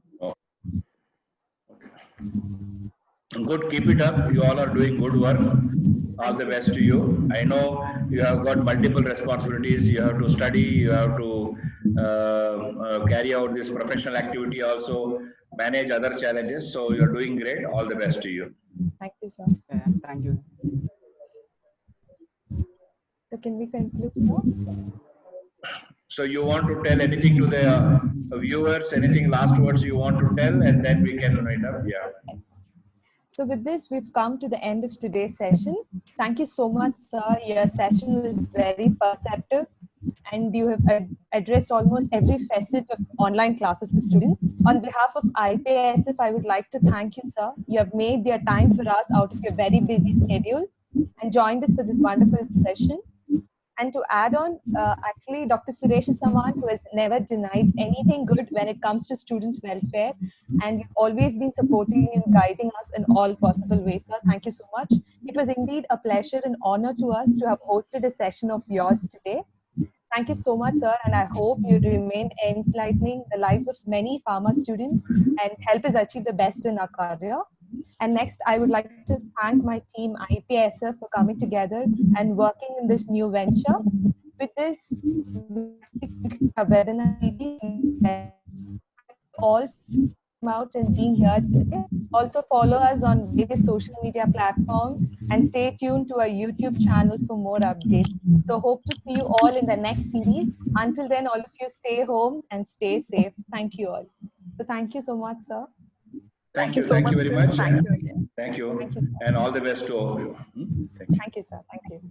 Good, keep it up. You all are doing good work. All the best to you. I know you have got multiple responsibilities. You have to study, you have to carry out this professional activity, also manage other challenges. So you are doing great. All the best to you. Thank you, sir. Yeah, thank you. So can we conclude, sir? So you want to tell anything to the viewers, anything last words you want to tell, and then we can wind up. Yeah. Yes. So with this, we've come to the end of today's session. Thank you so much, sir. Your session was very perceptive, and you have addressed almost every facet of online classes for students. On behalf of IPASF, I would like to thank you, sir. You have made your time for us out of your very busy schedule and joined us for this wonderful session. And to add on, actually, Dr. Suresh is someone who has never denied anything good when it comes to student welfare. And you've always been supporting and guiding us in all possible ways, sir. Thank you so much. It was indeed a pleasure and honor to us to have hosted a session of yours today. Thank you so much, sir. And I hope you remain enlightening the lives of many pharma students and help us achieve the best in our career. And next, I would like to thank my team IPASF for coming together and working in this new venture. With this, webinar all out and being here today. Also follow us on various social media platforms and stay tuned to our YouTube channel for more updates. So hope to see you all in the next series. Until then, all of you stay home and stay safe. Thank you all. So thank you so much, sir. Thank you. so Thank you much, very sir. much. Thank you again. Thank you. Thank you, sir. And all the best to all of you. Thank you. Thank you, sir. Thank you.